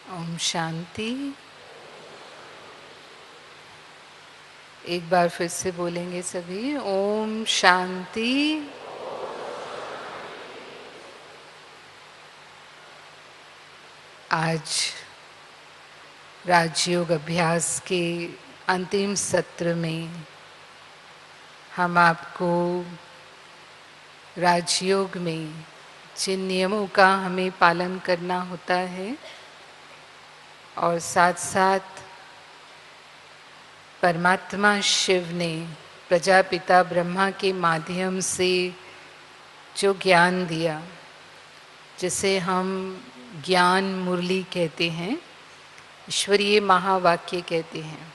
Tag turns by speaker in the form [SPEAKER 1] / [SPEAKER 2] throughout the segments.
[SPEAKER 1] ओम शांति। एक बार फिर से बोलेंगे सभी, ओम शांति। आज राजयोग अभ्यास के अंतिम सत्र में हम आपको राजयोग में जिन नियमों का हमें पालन करना होता है और साथ साथ परमात्मा शिव ने प्रजापिता ब्रह्मा के माध्यम से जो ज्ञान दिया, जिसे हम ज्ञान मुरली कहते हैं, ईश्वरीय महावाक्य कहते हैं।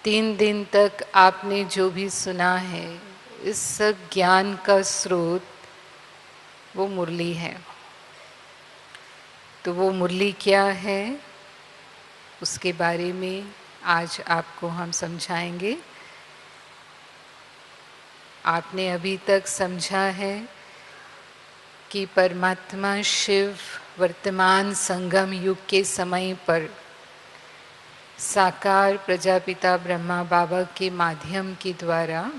[SPEAKER 1] 3 दिन तक आपने जो भी सुना है, इस सब ज्ञान का स्रोत वो मुरली है। तो वो मुरली क्या है, उसके बारे में आज आपको हम समझाएंगे। आपने अभी तक समझा है कि परमात्मा शिव वर्तमान संगम युग के समय पर साकार प्रजापिता ब्रह्मा बाबा के माध्यम के द्वारा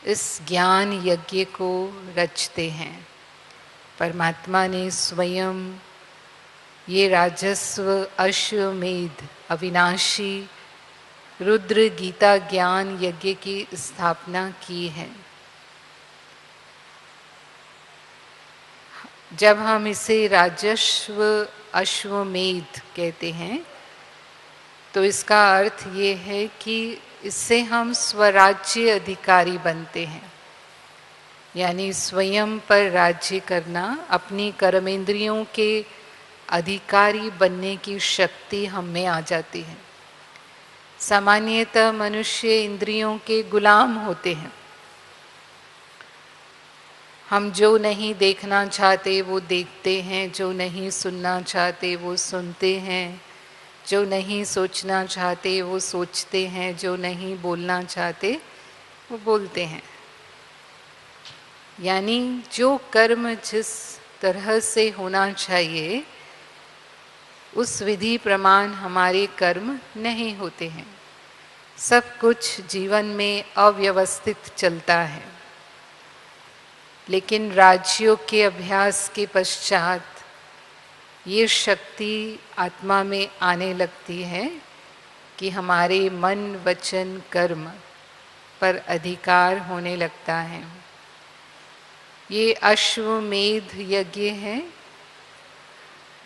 [SPEAKER 1] इस ज्ञान यज्ञ को रचते हैं। परमात्मा ने स्वयं ये राजस्व अश्वमेध अविनाशी रुद्र गीता ज्ञान यज्ञ की स्थापना की है। जब हम इसे राजस्व अश्वमेध कहते हैं तो इसका अर्थ ये है कि इससे हम स्वराज्य अधिकारी बनते हैं, यानी स्वयं पर राज्य करना, अपनी कर्मेंद्रियों के अधिकारी बनने की शक्ति हम में आ जाती है। सामान्यतः मनुष्य इंद्रियों के गुलाम होते हैं। हम जो नहीं देखना चाहते वो देखते हैं, जो नहीं सुनना चाहते वो सुनते हैं, जो नहीं सोचना चाहते वो सोचते हैं, जो नहीं बोलना चाहते वो बोलते हैं। यानी जो कर्म जिस तरह से होना चाहिए उस विधि प्रमाण हमारे कर्म नहीं होते हैं। सब कुछ जीवन में अव्यवस्थित चलता है। लेकिन राजयोग के अभ्यास के पश्चात ये शक्ति आत्मा में आने लगती है कि हमारे मन वचन कर्म पर अधिकार होने लगता है। ये अश्वमेध यज्ञ है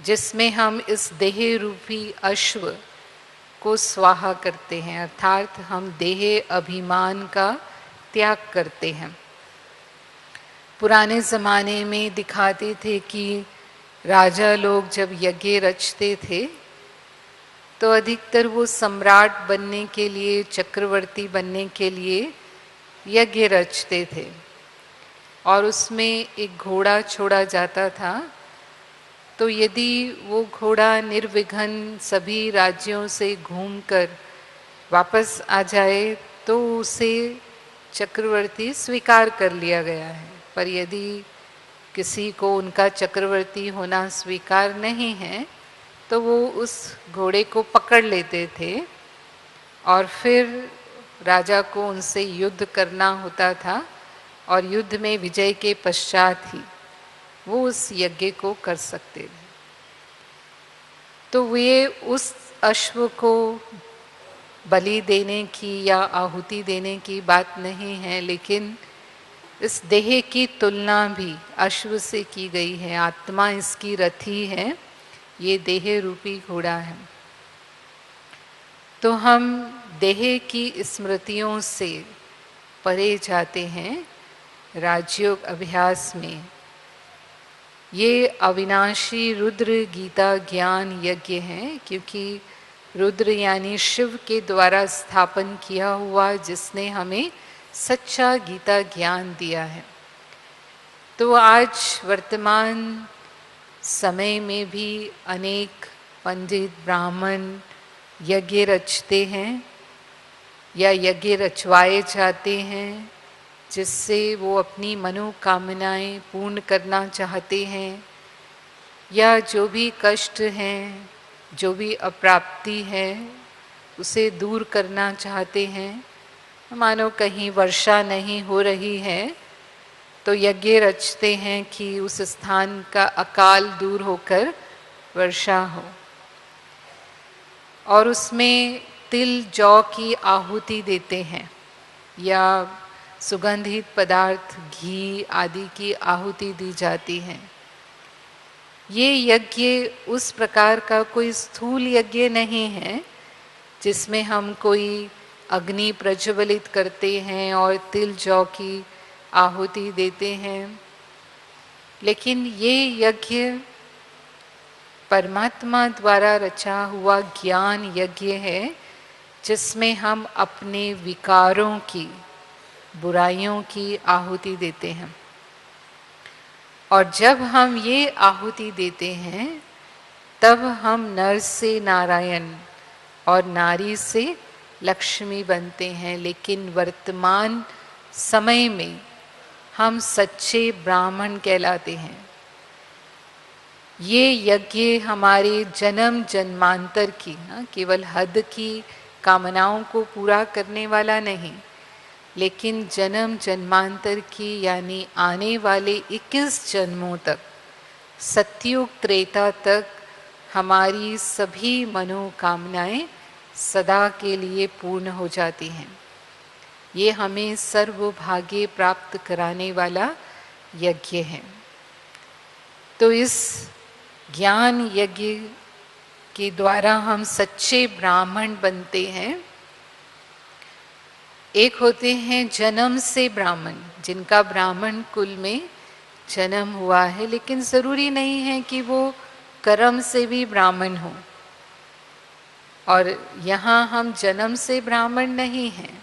[SPEAKER 1] जिसमें हम इस देह रूपी अश्व को स्वाहा करते हैं, अर्थात हम देह अभिमान का त्याग करते हैं। पुराने ज़माने में दिखाते थे कि राजा लोग जब यज्ञ रचते थे तो अधिकतर वो सम्राट बनने के लिए, चक्रवर्ती बनने के लिए यज्ञ रचते थे और उसमें एक घोड़ा छोड़ा जाता था। तो यदि वो घोड़ा निर्विघ्न सभी राज्यों से घूमकर वापस आ जाए तो उसे चक्रवर्ती स्वीकार कर लिया गया है। पर यदि किसी को उनका चक्रवर्ती होना स्वीकार नहीं है तो वो उस घोड़े को पकड़ लेते थे और फिर राजा को उनसे युद्ध करना होता था और युद्ध में विजय के पश्चात ही वो उस यज्ञ को कर सकते थे। तो वे उस अश्व को बलि देने की या आहुति देने की बात नहीं है, लेकिन इस देह की तुलना भी अश्व से की गई है। आत्मा इसकी रथी है, ये देह रूपी घोड़ा है। तो हम देह की स्मृतियों से परे जाते हैं राजयोग अभ्यास में। ये अविनाशी रुद्र गीता ज्ञान यज्ञ है, क्योंकि रुद्र यानी शिव के द्वारा स्थापन किया हुआ, जिसने हमें सच्चा गीता ज्ञान दिया है। तो आज वर्तमान समय में भी अनेक पंडित ब्राह्मण यज्ञ रचते हैं या यज्ञ रचवाए जाते हैं, जिससे वो अपनी मनोकामनाएं पूर्ण करना चाहते हैं। या जो भी कष्ट हैं, जो भी अप्राप्ति है, उसे दूर करना चाहते हैं। मानो कहीं वर्षा नहीं हो रही है तो यज्ञ रचते हैं कि उस स्थान का अकाल दूर होकर वर्षा हो, और उसमें तिल जौ की आहुति देते हैं या सुगंधित पदार्थ घी आदि की आहुति दी जाती है। ये यज्ञ उस प्रकार का कोई स्थूल यज्ञ नहीं है जिसमें हम कोई अग्नि प्रज्वलित करते हैं और तिल जौ की आहुति देते हैं, लेकिन ये यज्ञ परमात्मा द्वारा रचा हुआ ज्ञान यज्ञ है, जिसमें हम अपने विकारों की, बुराइयों की आहुति देते हैं। और जब हम ये आहुति देते हैं तब हम नर से नारायण और नारी से लक्ष्मी बनते हैं। लेकिन वर्तमान समय में हम सच्चे ब्राह्मण कहलाते हैं। ये यज्ञ हमारे जन्म जन्मांतर की, केवल हद की कामनाओं को पूरा करने वाला नहीं, लेकिन जन्म जन्मांतर की यानी आने वाले 21 जन्मों तक, सतयुग त्रेता तक हमारी सभी मनोकामनाएं सदा के लिए पूर्ण हो जाती हैं। ये हमें सर्वभाग्य प्राप्त कराने वाला यज्ञ है। तो इस ज्ञान यज्ञ के द्वारा हम सच्चे ब्राह्मण बनते हैं। एक होते हैं जन्म से ब्राह्मण, जिनका ब्राह्मण कुल में जन्म हुआ है, लेकिन जरूरी नहीं है कि वो कर्म से भी ब्राह्मण हो। और यहाँ हम जन्म से ब्राह्मण नहीं हैं,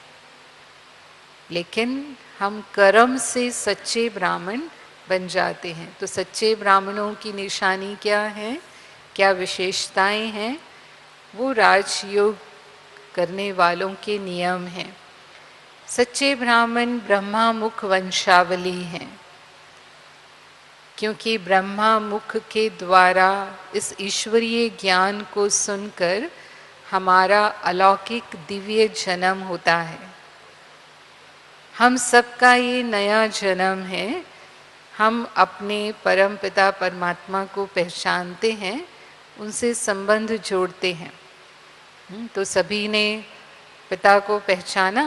[SPEAKER 1] लेकिन हम कर्म से सच्चे ब्राह्मण बन जाते हैं। तो सच्चे ब्राह्मणों की निशानी क्या है, क्या विशेषताएं हैं? वो राजयोग करने वालों के नियम हैं। सच्चे ब्राह्मण ब्रह्मा मुख वंशावली हैं, क्योंकि ब्रह्मा मुख के द्वारा इस ईश्वरीय ज्ञान को सुनकर हमारा अलौकिक दिव्य जन्म होता है। हम सबका ये नया जन्म है। हम अपने परम पिता परमात्मा को पहचानते हैं, उनसे संबंध जोड़ते हैं। तो सभी ने पिता को पहचाना,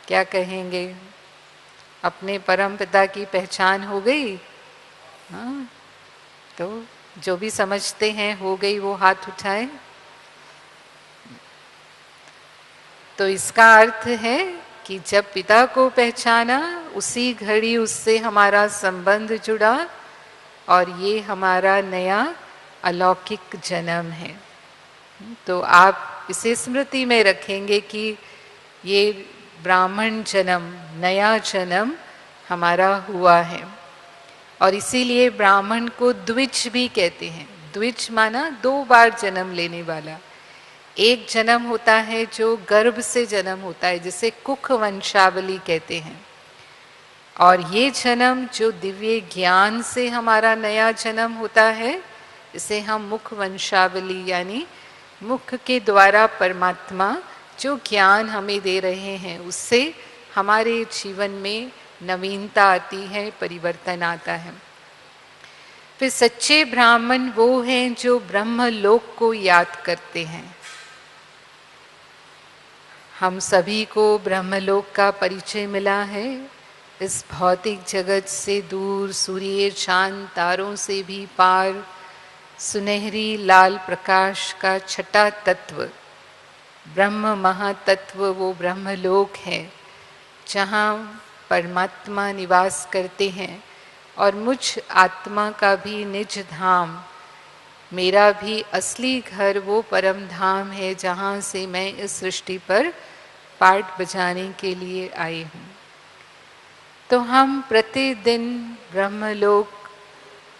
[SPEAKER 1] क्या कहेंगे? अपने परम पिता की पहचान हो गई? हाँ, तो जो भी समझते हैं हो गई वो हाथ उठाए। तो इसका अर्थ है कि जब पिता को पहचाना, उसी घड़ी उससे हमारा संबंध जुड़ा और ये हमारा नया अलौकिक जन्म है। तो आप इसे स्मृति में रखेंगे कि ये ब्राह्मण जन्म, नया जन्म हमारा हुआ है। और इसीलिए ब्राह्मण को द्विज भी कहते हैं। द्विज माना 2 बार जन्म लेने वाला। एक जन्म होता है जो गर्भ से जन्म होता है, जिसे कुख वंशावली कहते हैं। और ये जन्म जो दिव्य ज्ञान से हमारा नया जन्म होता है, इसे हम मुख वंशावली यानी मुख के द्वारा परमात्मा जो ज्ञान हमें दे रहे हैं, उससे हमारे जीवन में नवीनता आती है, परिवर्तन आता है। फिर सच्चे ब्राह्मण वो हैं जो ब्रह्मलोक को याद करते हैं। हम सभी को ब्रह्मलोक का परिचय मिला है। इस भौतिक जगत से दूर, सूर्य चांद तारों से भी पार, सुनहरी लाल प्रकाश का छठा तत्व ब्रह्म महातत्व वो ब्रह्मलोक है, जहाँ परमात्मा निवास करते हैं। और मुझ आत्मा का भी निज धाम, मेरा भी असली घर वो परम धाम है, जहाँ से मैं इस सृष्टि पर पाठ बजाने के लिए आई हूँ। तो हम प्रतिदिन ब्रह्मलोक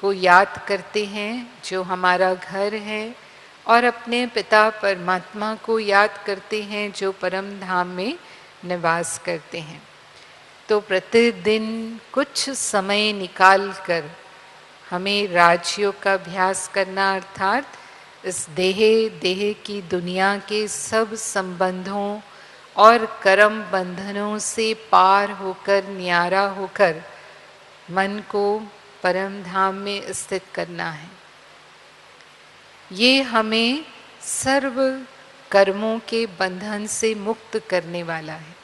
[SPEAKER 1] को याद करते हैं जो हमारा घर है, और अपने पिता परमात्मा को याद करते हैं जो परम धाम में निवास करते हैं। तो प्रतिदिन कुछ समय निकाल कर हमें राजयोग का अभ्यास करना, अर्थात इस देह की दुनिया के सब संबंधों और कर्म बंधनों से पार होकर, न्यारा होकर मन को परम धाम में स्थित करना है। ये हमें सर्व कर्मों के बंधन से मुक्त करने वाला है,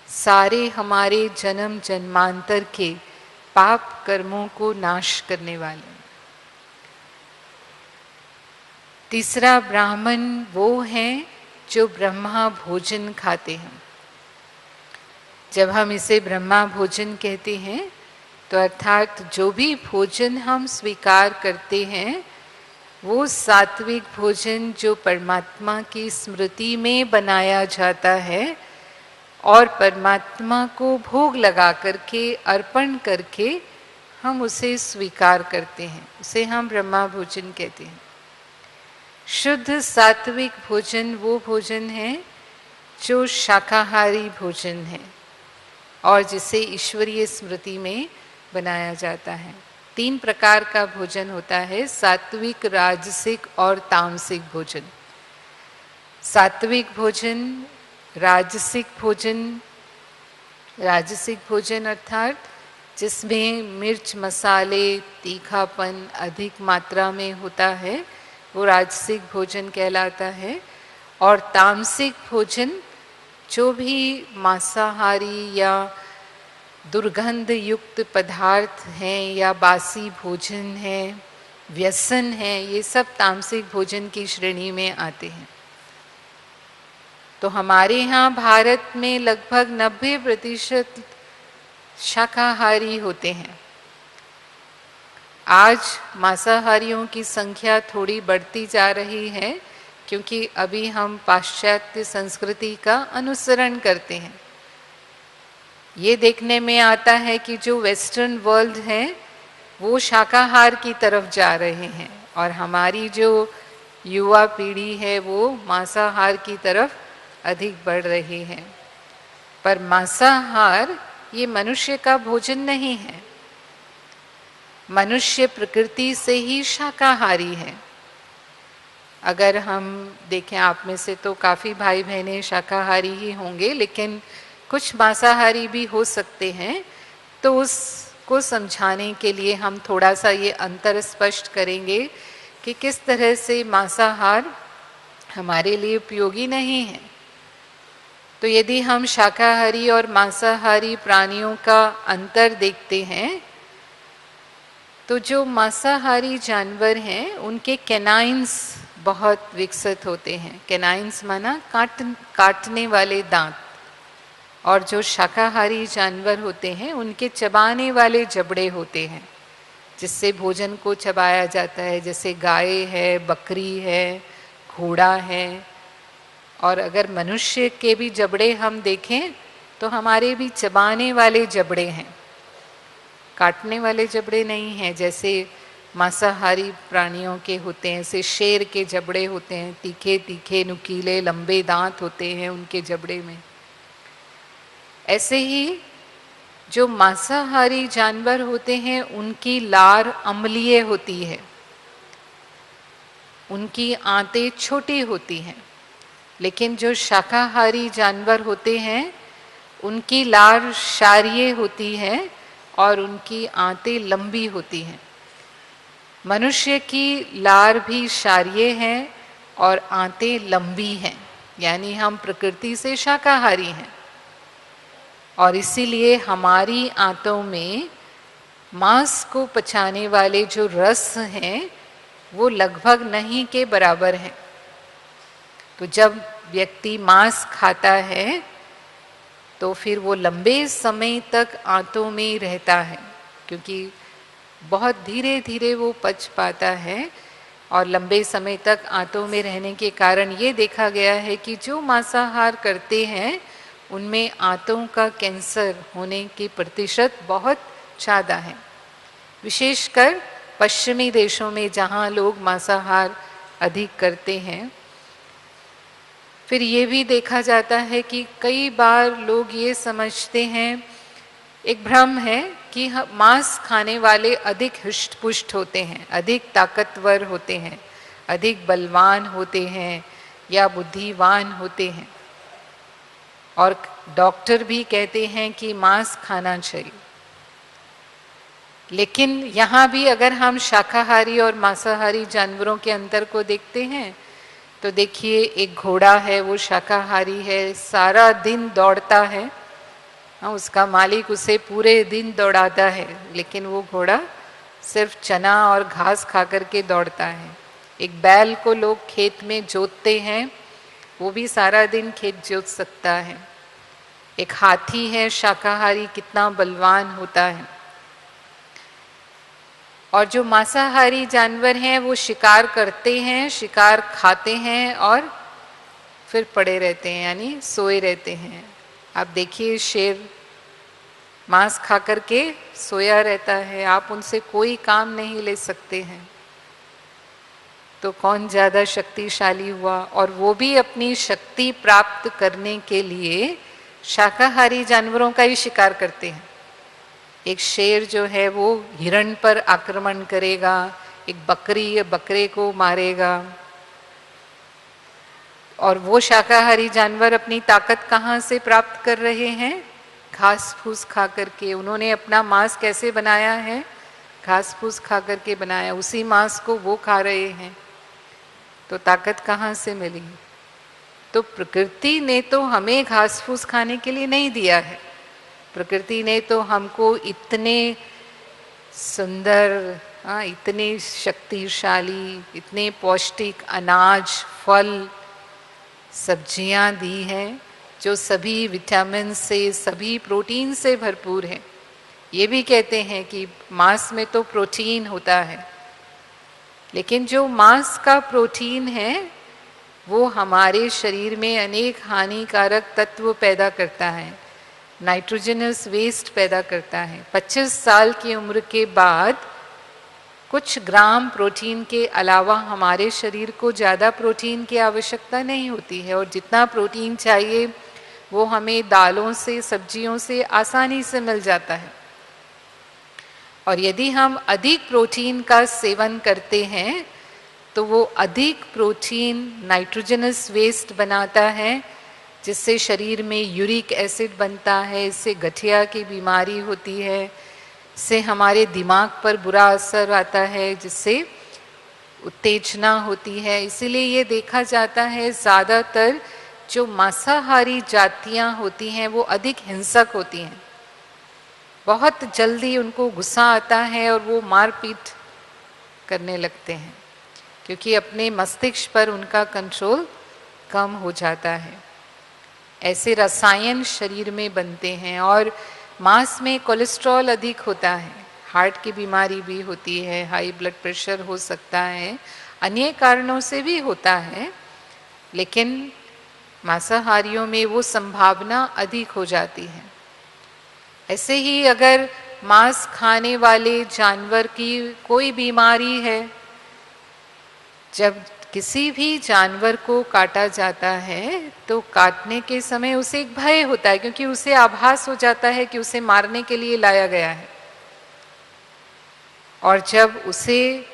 [SPEAKER 1] सारे हमारे जन्म जन्मांतर के पाप कर्मों को नाश करने वाला है। तीसरा ब्राह्मण वो हैं जो ब्रह्मा भोजन खाते हैं। जब हम इसे ब्रह्मा भोजन कहते हैं तो अर्थात जो भी भोजन हम स्वीकार करते हैं वो सात्विक भोजन जो परमात्मा की स्मृति में बनाया जाता है और परमात्मा को भोग लगा करके, अर्पण करके हम उसे स्वीकार करते हैं, उसे हम ब्रह्मा भोजन कहते हैं। शुद्ध सात्विक भोजन वो भोजन है जो शाकाहारी भोजन है और जिसे ईश्वरीय स्मृति में बनाया जाता है। 3 प्रकार का भोजन होता है, सात्विक, राजसिक और तामसिक भोजन। सात्विक भोजन, राजसिक भोजन अर्थात जिसमें मिर्च मसाले, तीखापन अधिक मात्रा में होता है, वो राजसिक भोजन कहलाता है। और तामसिक भोजन जो भी मांसाहारी या दुर्गंध युक्त पदार्थ हैं या बासी भोजन है, व्यसन है, ये सब तामसिक भोजन की श्रेणी में आते हैं। तो हमारे यहाँ भारत में लगभग 90% शाकाहारी होते हैं। आज मांसाहारियों की संख्या थोड़ी बढ़ती जा रही है क्योंकि अभी हम पाश्चात्य संस्कृति का अनुसरण करते हैं। ये देखने में आता है कि जो वेस्टर्न वर्ल्ड है वो शाकाहार की तरफ जा रहे हैं और हमारी जो युवा पीढ़ी है वो मांसाहार की तरफ अधिक बढ़ रही है। पर मांसाहार ये मनुष्य का भोजन नहीं है। मनुष्य प्रकृति से ही शाकाहारी है। अगर हम देखें, आप में से तो काफ़ी भाई बहनें शाकाहारी ही होंगे, लेकिन कुछ मांसाहारी भी हो सकते हैं। तो उसको समझाने के लिए हम थोड़ा सा ये अंतर स्पष्ट करेंगे कि किस तरह से मांसाहार हमारे लिए उपयोगी नहीं है। तो यदि हम शाकाहारी और मांसाहारी प्राणियों का अंतर देखते हैं तो जो मांसाहारी जानवर हैं उनके कैनाइन्स बहुत विकसित होते हैं। कैनाइन्स माना काटने वाले दांत। और जो शाकाहारी जानवर होते हैं उनके चबाने वाले जबड़े होते हैं जिससे भोजन को चबाया जाता है, जैसे गाय है, बकरी है, घोड़ा है। और अगर मनुष्य के भी जबड़े हम देखें तो हमारे भी चबाने वाले जबड़े हैं, काटने वाले जबड़े नहीं हैं जैसे मांसाहारी प्राणियों के होते हैं। ऐसे शेर के जबड़े होते हैं, तीखे तीखे नुकीले लंबे दांत होते हैं उनके जबड़े में। ऐसे ही जो मांसाहारी जानवर होते हैं उनकी लार अम्लीय होती है, उनकी आंतें छोटी होती हैं। लेकिन जो शाकाहारी जानवर होते हैं उनकी लार क्षारीय होती है और उनकी आंतें लंबी होती हैं। मनुष्य की लार भी क्षारीय है और आंतें लंबी हैं, यानी हम प्रकृति से शाकाहारी हैं। और इसीलिए हमारी आंतों में मांस को पचाने वाले जो रस हैं वो लगभग नहीं के बराबर हैं। तो जब व्यक्ति मांस खाता है तो फिर वो लंबे समय तक आंतों में रहता है क्योंकि बहुत धीरे धीरे वो पच पाता है। और लंबे समय तक आंतों में रहने के कारण ये देखा गया है कि जो मांसाहार करते हैं उनमें आंतों का कैंसर होने की प्रतिशत बहुत ज़्यादा है, विशेषकर पश्चिमी देशों में जहाँ लोग मांसाहार अधिक करते हैं। फिर ये भी देखा जाता है कि कई बार लोग ये समझते हैं एक भ्रम है कि मांस खाने वाले अधिक हृष्ट पुष्ट होते हैं, अधिक ताकतवर होते हैं, अधिक बलवान होते हैं या बुद्धिवान होते हैं। और डॉक्टर भी कहते हैं कि मांस खाना चाहिए। लेकिन यहाँ भी अगर हम शाकाहारी और मांसाहारी जानवरों के अंतर को देखते हैं तो देखिए, एक घोड़ा है, वो शाकाहारी है, सारा दिन दौड़ता है। हाँ, उसका मालिक उसे पूरे दिन दौड़ाता है, लेकिन वो घोड़ा सिर्फ चना और घास खा करके दौड़ता है। एक बैल को लोग खेत में जोतते हैं, वो भी सारा दिन खेत जोत सकता है। एक हाथी है शाकाहारी, कितना बलवान होता है। और जो मांसाहारी जानवर हैं वो शिकार करते हैं, शिकार खाते हैं और फिर पड़े रहते हैं, यानी सोए रहते हैं। आप देखिए, शेर मांस खा करके सोया रहता है, आप उनसे कोई काम नहीं ले सकते हैं। तो कौन ज़्यादा शक्तिशाली हुआ? और वो भी अपनी शक्ति प्राप्त करने के लिए शाकाहारी जानवरों का ही शिकार करते हैं। एक शेर जो है वो हिरण पर आक्रमण करेगा, एक बकरी या बकरे को मारेगा। और वो शाकाहारी जानवर अपनी ताकत कहाँ से प्राप्त कर रहे हैं? घास फूस खा करके। उन्होंने अपना मांस कैसे बनाया है? घास फूस खा करके बनाया, उसी मांस को वो खा रहे हैं। तो ताकत कहाँ से मिली? तो प्रकृति ने तो हमें घास फूस खाने के लिए नहीं दिया है। प्रकृति ने तो हमको इतने सुंदर, इतने शक्तिशाली, इतने पौष्टिक अनाज, फल, सब्जियां दी हैं जो सभी विटामिन से, सभी प्रोटीन से भरपूर हैं। ये भी कहते हैं कि मांस में तो प्रोटीन होता है, लेकिन जो मांस का प्रोटीन है वो हमारे शरीर में अनेक हानिकारक तत्व पैदा करता है, नाइट्रोजनस वेस्ट पैदा करता है। 25 साल की उम्र के बाद कुछ ग्राम प्रोटीन के अलावा हमारे शरीर को ज़्यादा प्रोटीन की आवश्यकता नहीं होती है, और जितना प्रोटीन चाहिए वो हमें दालों से, सब्जियों से आसानी से मिल जाता है। और यदि हम अधिक प्रोटीन का सेवन करते हैं तो वो अधिक प्रोटीन नाइट्रोजनस वेस्ट बनाता है, जिससे शरीर में यूरिक एसिड बनता है, इससे गठिया की बीमारी होती है, इससे हमारे दिमाग पर बुरा असर आता है, जिससे उत्तेजना होती है। इसीलिए ये देखा जाता है ज़्यादातर जो मांसाहारी जातियां होती हैं वो अधिक हिंसक होती हैं। बहुत जल्दी उनको गुस्सा आता है और वो मारपीट करने लगते हैं, क्योंकि अपने मस्तिष्क पर उनका कंट्रोल कम हो जाता है। ऐसे रसायन शरीर में बनते हैं। और मांस में कोलेस्ट्रॉल अधिक होता है, हार्ट की बीमारी भी होती है, हाई ब्लड प्रेशर हो सकता है, अन्य कारणों से भी होता है, लेकिन मांसाहारियों में वो संभावना अधिक हो जाती है। ऐसे ही अगर मांस खाने वाले जानवर की कोई बीमारी है, जब किसी भी जानवर को काटा जाता है तो काटने के समय उसे एक भय होता है, क्योंकि उसे आभास हो जाता है कि उसे मारने के लिए लाया गया है। और जब उसे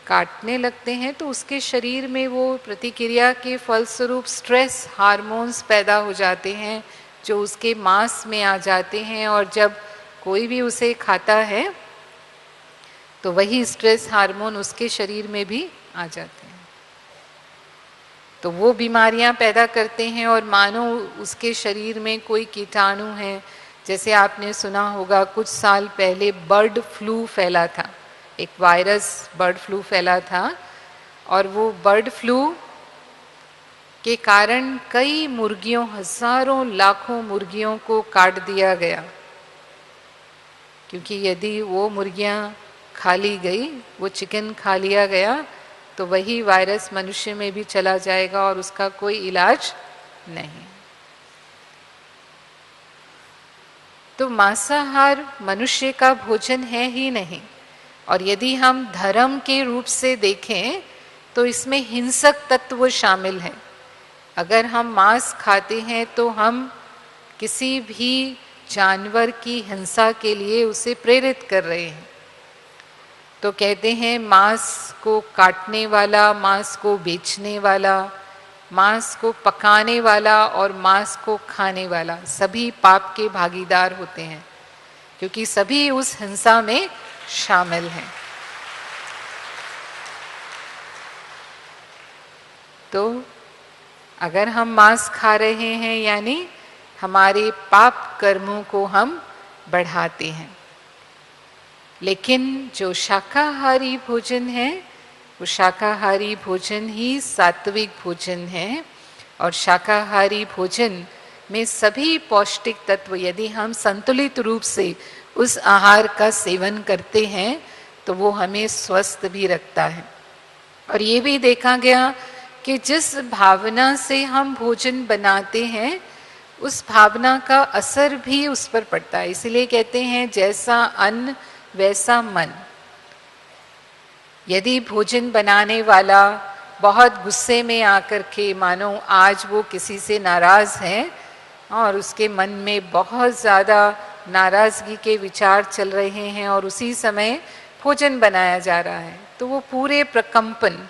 [SPEAKER 1] काटने लगते हैं तो उसके शरीर में वो प्रतिक्रिया के फलस्वरूप स्ट्रेस हार्मोन्स पैदा हो जाते हैं, जो उसके मांस में आ जाते हैं। और जब कोई भी उसे खाता है तो वही स्ट्रेस हार्मोन उसके शरीर में भी आ जाते हैं, तो वो बीमारियां पैदा करते हैं। और मानो उसके शरीर में कोई कीटाणु है। जैसे आपने सुना होगा, कुछ साल पहले बर्ड फ्लू फैला था, एक वायरस बर्ड फ्लू फैला था, और वो बर्ड फ्लू के कारण कई मुर्गियों, हजारों लाखों मुर्गियों को काट दिया गया, क्योंकि यदि वो मुर्गियां खा ली गई, वो चिकन खा लिया गया, तो वही वायरस मनुष्य में भी चला जाएगा और उसका कोई इलाज नहीं। तो मांसाहार मनुष्य का भोजन है ही नहीं। और यदि हम धर्म के रूप से देखें तो इसमें हिंसक तत्व शामिल हैं। अगर हम मांस खाते हैं तो हम किसी भी जानवर की हिंसा के लिए उसे प्रेरित कर रहे हैं। तो कहते हैं मांस को काटने वाला, मांस को बेचने वाला, मांस को पकाने वाला और मांस को खाने वाला सभी पाप के भागीदार होते हैं, क्योंकि सभी उस हिंसा में शामिल हैं। तो अगर हम मांस खा रहे हैं यानी हमारे पाप कर्मों को हम बढ़ाते हैं। लेकिन जो शाकाहारी भोजन है वो शाकाहारी भोजन ही सात्विक भोजन है, और शाकाहारी भोजन में सभी पौष्टिक तत्व यदि हम संतुलित रूप से उस आहार का सेवन करते हैं तो वो हमें स्वस्थ भी रखता है। और ये भी देखा गया कि जिस भावना से हम भोजन बनाते हैं उस भावना का असर भी उस पर पड़ता है। इसलिए कहते हैं जैसा अन्न वैसा मन। यदि भोजन बनाने वाला बहुत गुस्से में आकर के, मानो आज वो किसी से नाराज है और उसके मन में बहुत ज़्यादा नाराज़गी के विचार चल रहे हैं और उसी समय भोजन बनाया जा रहा है, तो वो पूरे प्रकंपन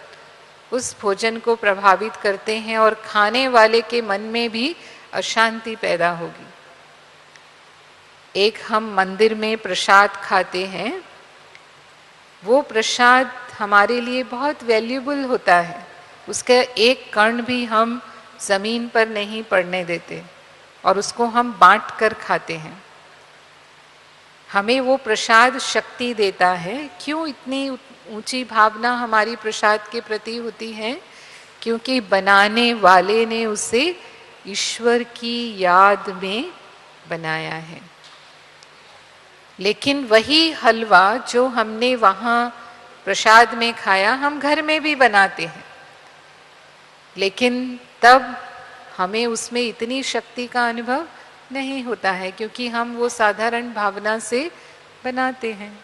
[SPEAKER 1] उस भोजन को प्रभावित करते हैं और खाने वाले के मन में भी अशांति पैदा होगी। एक हम मंदिर में प्रसाद खाते हैं, वो प्रसाद हमारे लिए बहुत वैल्यूबल होता है, उसका एक कण भी हम ज़मीन पर नहीं पड़ने देते और उसको हम बांट कर खाते हैं। हमें वो प्रसाद शक्ति देता है। क्यों इतनी ऊंची भावना हमारी प्रसाद के प्रति होती है? क्योंकि बनाने वाले ने उसे ईश्वर की याद में बनाया है। लेकिन वही हलवा जो हमने वहाँ प्रसाद में खाया हम घर में भी बनाते हैं, लेकिन तब हमें उसमें इतनी शक्ति का अनुभव नहीं होता है, क्योंकि हम वो साधारण भावना से बनाते हैं।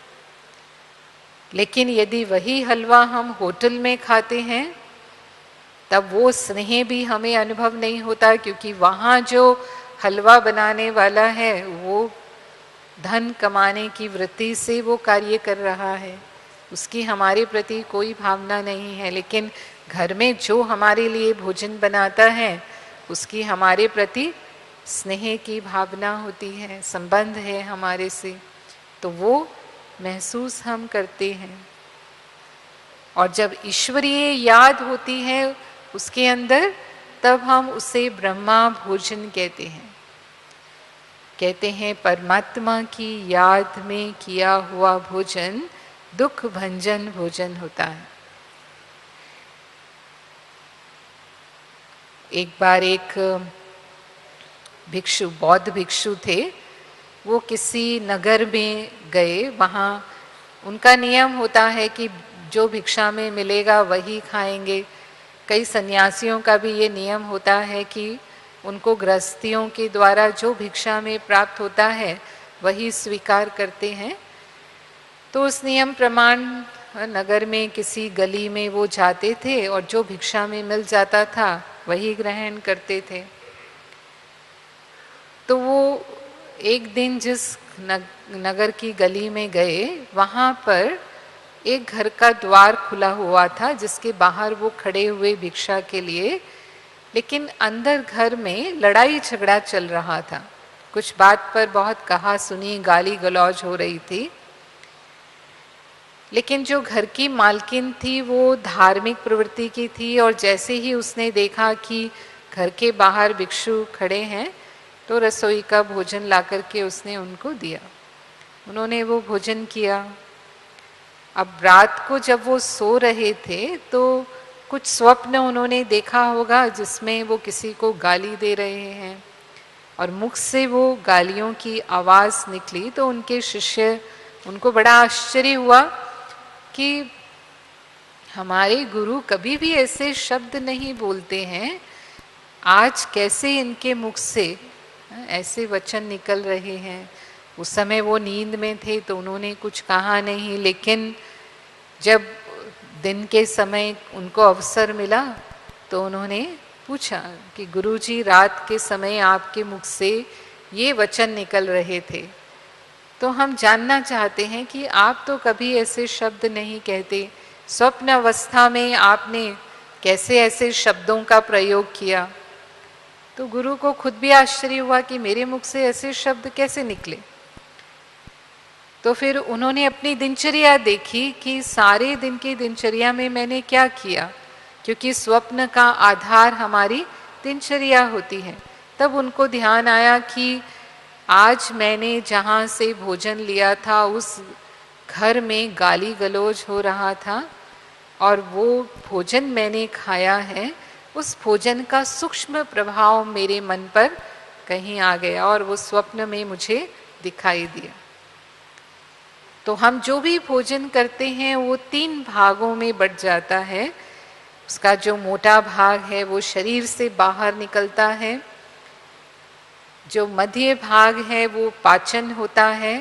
[SPEAKER 1] लेकिन यदि वही हलवा हम होटल में खाते हैं तब वो स्नेह भी हमें अनुभव नहीं होता, क्योंकि वहाँ जो हलवा बनाने वाला है वो धन कमाने की वृत्ति से वो कार्य कर रहा है, उसकी हमारे प्रति कोई भावना नहीं है। लेकिन घर में जो हमारे लिए भोजन बनाता है उसकी हमारे प्रति स्नेह की भावना होती है, संबंध है हमारे से, तो वो महसूस हम करते हैं। और जब ईश्वरीय याद होती है उसके अंदर, तब हम उसे ब्रह्मा भोजन कहते हैं। कहते हैं परमात्मा की याद में किया हुआ भोजन दुख भंजन भोजन होता है। एक बार एक भिक्षु, बौद्ध भिक्षु थे, वो किसी नगर में गए। वहाँ उनका नियम होता है कि जो भिक्षा में मिलेगा वही खाएंगे। कई सन्यासियों का भी ये नियम होता है कि उनको गृहस्थियों के द्वारा जो भिक्षा में प्राप्त होता है वही स्वीकार करते हैं। तो उस नियम प्रमाण नगर में किसी गली में वो जाते थे और जो भिक्षा में मिल जाता था वही ग्रहण करते थे। तो वो एक दिन जिस नगर की गली में गए, वहाँ पर एक घर का द्वार खुला हुआ था जिसके बाहर वो खड़े हुए भिक्षा के लिए, लेकिन अंदर घर में लड़ाई झगड़ा चल रहा था। कुछ बात पर बहुत कहा सुनी, गाली गलौज हो रही थी। लेकिन जो घर की मालकिन थी वो धार्मिक प्रवृत्ति की थी, और जैसे ही उसने देखा कि घर के बाहर भिक्षु खड़े हैं तो रसोई का भोजन ला करके उसने उनको दिया। उन्होंने वो भोजन किया। अब रात को जब वो सो रहे थे तो कुछ स्वप्न उन्होंने देखा होगा जिसमें वो किसी को गाली दे रहे हैं और मुख से वो गालियों की आवाज़ निकली। तो उनके शिष्य, उनको बड़ा आश्चर्य हुआ कि हमारे गुरु कभी भी ऐसे शब्द नहीं बोलते हैं, आज कैसे इनके मुख से ऐसे वचन निकल रहे हैं। उस समय वो नींद में थे तो उन्होंने कुछ कहा नहीं, लेकिन जब दिन के समय उनको अवसर मिला तो उन्होंने पूछा कि गुरुजी, रात के समय आपके मुख से ये वचन निकल रहे थे। तो हम जानना चाहते हैं कि आप तो कभी ऐसे शब्द नहीं कहते, स्वप्न अवस्था में आपने कैसे ऐसे शब्दों का प्रयोग किया। तो गुरु को खुद भी आश्चर्य हुआ कि मेरे मुख से ऐसे शब्द कैसे निकले। तो फिर उन्होंने अपनी दिनचर्या देखी कि सारे दिन की दिनचर्या में मैंने क्या किया, क्योंकि स्वप्न का आधार हमारी दिनचर्या होती है। तब उनको ध्यान आया कि आज मैंने जहाँ से भोजन लिया था उस घर में गाली गलौज हो रहा था, और वो भोजन मैंने खाया है, उस भोजन का सूक्ष्म प्रभाव मेरे मन पर कहीं आ गया और वो स्वप्न में मुझे दिखाई दिया। तो हम जो भी भोजन करते हैं वो 3 भागों में बट जाता है। उसका जो मोटा भाग है वो शरीर से बाहर निकलता है, जो मध्य भाग है वो पाचन होता है,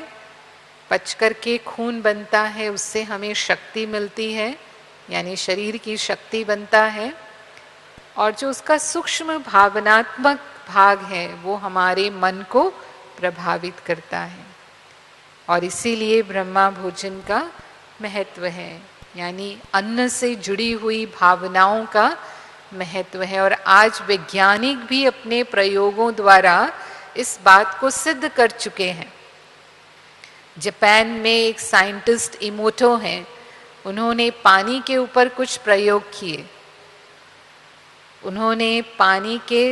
[SPEAKER 1] पच करके खून बनता है, उससे हमें शक्ति मिलती है, यानी शरीर की शक्ति बनता है। और जो उसका सूक्ष्म भावनात्मक भाग है वो हमारे मन को प्रभावित करता है। और इसीलिए ब्रह्मा भोजन का महत्व है, यानी अन्न से जुड़ी हुई भावनाओं का महत्व है। और आज वैज्ञानिक भी अपने प्रयोगों द्वारा इस बात को सिद्ध कर चुके हैं। जापान में एक साइंटिस्ट इमोटो हैं, उन्होंने पानी के ऊपर कुछ प्रयोग किए। उन्होंने पानी के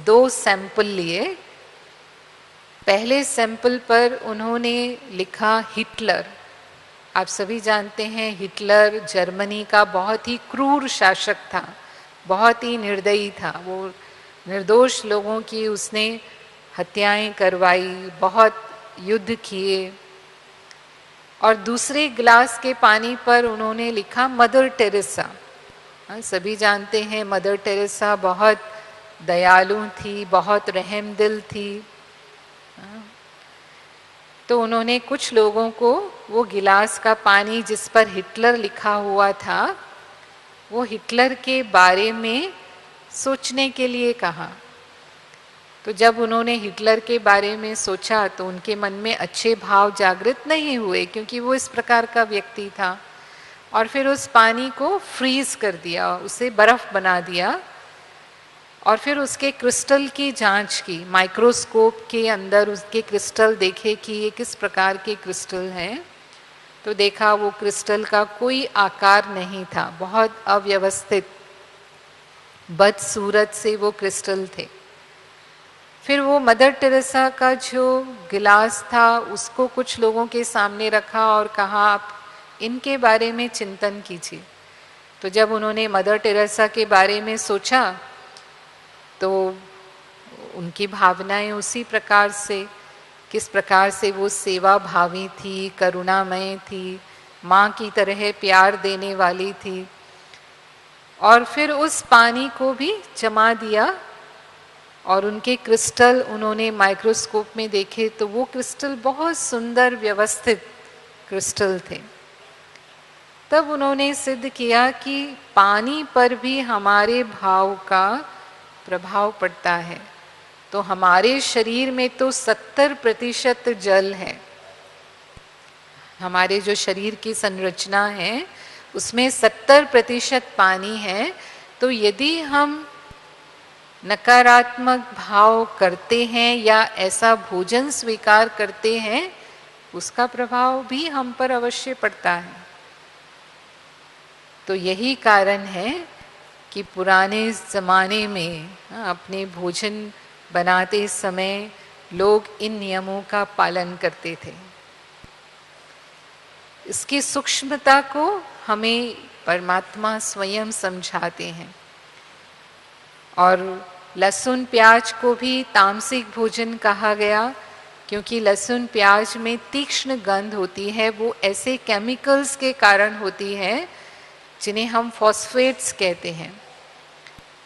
[SPEAKER 1] 2 सैंपल लिए। पहले सैंपल पर उन्होंने लिखा हिटलर। आप सभी जानते हैं हिटलर जर्मनी का बहुत ही क्रूर शासक था, बहुत ही निर्दयी था। वो निर्दोष लोगों की उसने हत्याएं करवाई, बहुत युद्ध किए। और दूसरे गिलास के पानी पर उन्होंने लिखा मदर टेरेसा। सभी जानते हैं मदर टेरेसा बहुत दयालु थी, बहुत रहमदिल थी। तो उन्होंने कुछ लोगों को वो गिलास का पानी जिस पर हिटलर लिखा हुआ था, वो हिटलर के बारे में सोचने के लिए कहा। तो जब उन्होंने हिटलर के बारे में सोचा तो उनके मन में अच्छे भाव जागृत नहीं हुए, क्योंकि वो इस प्रकार का व्यक्ति था। और फिर उस पानी को फ्रीज कर दिया, उसे बर्फ बना दिया, और फिर उसके क्रिस्टल की जांच की। माइक्रोस्कोप के अंदर उसके क्रिस्टल देखे कि ये किस प्रकार के क्रिस्टल हैं। तो देखा वो क्रिस्टल का कोई आकार नहीं था, बहुत अव्यवस्थित बदसूरत से वो क्रिस्टल थे। फिर वो मदर टेरेसा का जो गिलास था उसको कुछ लोगों के सामने रखा और कहा आप इनके बारे में चिंतन कीजिए। तो जब उन्होंने मदर टेरेसा के बारे में सोचा तो उनकी भावनाएं उसी प्रकार से, किस प्रकार से वो सेवा भावी थी, करुणामय थी, माँ की तरह प्यार देने वाली थी। और फिर उस पानी को भी जमा दिया और उनके क्रिस्टल उन्होंने माइक्रोस्कोप में देखे तो वो क्रिस्टल बहुत सुंदर व्यवस्थित क्रिस्टल थे। तब उन्होंने सिद्ध किया कि पानी पर भी हमारे भाव का प्रभाव पड़ता है। तो हमारे शरीर में तो 70% जल है। हमारे जो शरीर की संरचना है उसमें 70% पानी है। तो यदि हम नकारात्मक भाव करते हैं या ऐसा भोजन स्वीकार करते हैं, उसका प्रभाव भी हम पर अवश्य पड़ता है। तो यही कारण है कि पुराने ज़माने में अपने भोजन बनाते समय लोग इन नियमों का पालन करते थे। इसकी सूक्ष्मता को हमें परमात्मा स्वयं समझाते हैं। और लहसुन प्याज को भी तामसिक भोजन कहा गया, क्योंकि लहसुन प्याज में तीक्ष्ण गंध होती है। वो ऐसे केमिकल्स के कारण होती है जिन्हें हम फॉस्फेट्स कहते हैं।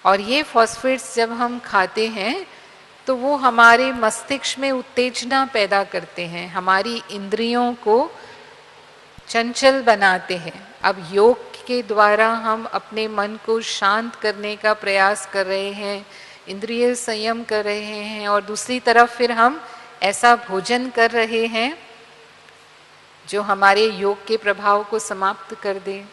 [SPEAKER 1] और ये फॉस्फेट्स जब हम खाते हैं तो वो हमारे मस्तिष्क में उत्तेजना पैदा करते हैं, हमारी इंद्रियों को चंचल बनाते हैं। अब योग के द्वारा हम अपने मन को शांत करने का प्रयास कर रहे हैं, इंद्रिय संयम कर रहे हैं और दूसरी तरफ फिर हम ऐसा भोजन कर रहे हैं जो हमारे योग के प्रभाव को समाप्त कर दे।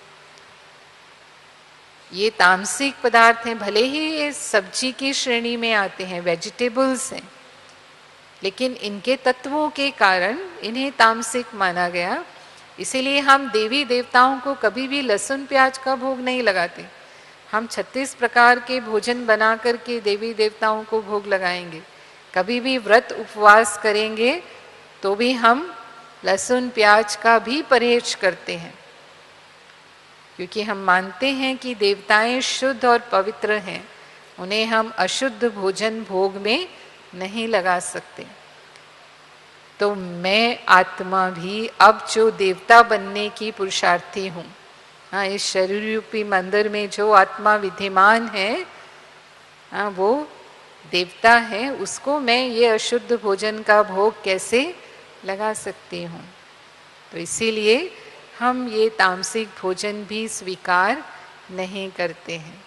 [SPEAKER 1] ये तामसिक पदार्थ हैं, भले ही ये सब्जी की श्रेणी में आते हैं, वेजिटेबल्स हैं, लेकिन इनके तत्वों के कारण इन्हें तामसिक माना गया। इसीलिए हम देवी देवताओं को कभी भी लहसुन प्याज का भोग नहीं लगाते। हम 36 प्रकार के भोजन बना करके देवी देवताओं को भोग लगाएंगे। कभी भी व्रत उपवास करेंगे तो भी हम लहसुन प्याज का भी परहेज करते हैं, क्योंकि हम मानते हैं कि देवताएं शुद्ध और पवित्र हैं, उन्हें हम अशुद्ध भोजन भोग में नहीं लगा सकते। तो मैं आत्मा भी अब जो देवता बनने की पुरुषार्थी हूँ, हाँ, इस शरीर रूपी मंदिर में जो आत्मा विद्यमान है, हाँ, वो देवता है, उसको मैं ये अशुद्ध भोजन का भोग कैसे लगा सकती हूँ। तो इसीलिए हम ये तामसिक भोजन भी स्वीकार नहीं करते हैं।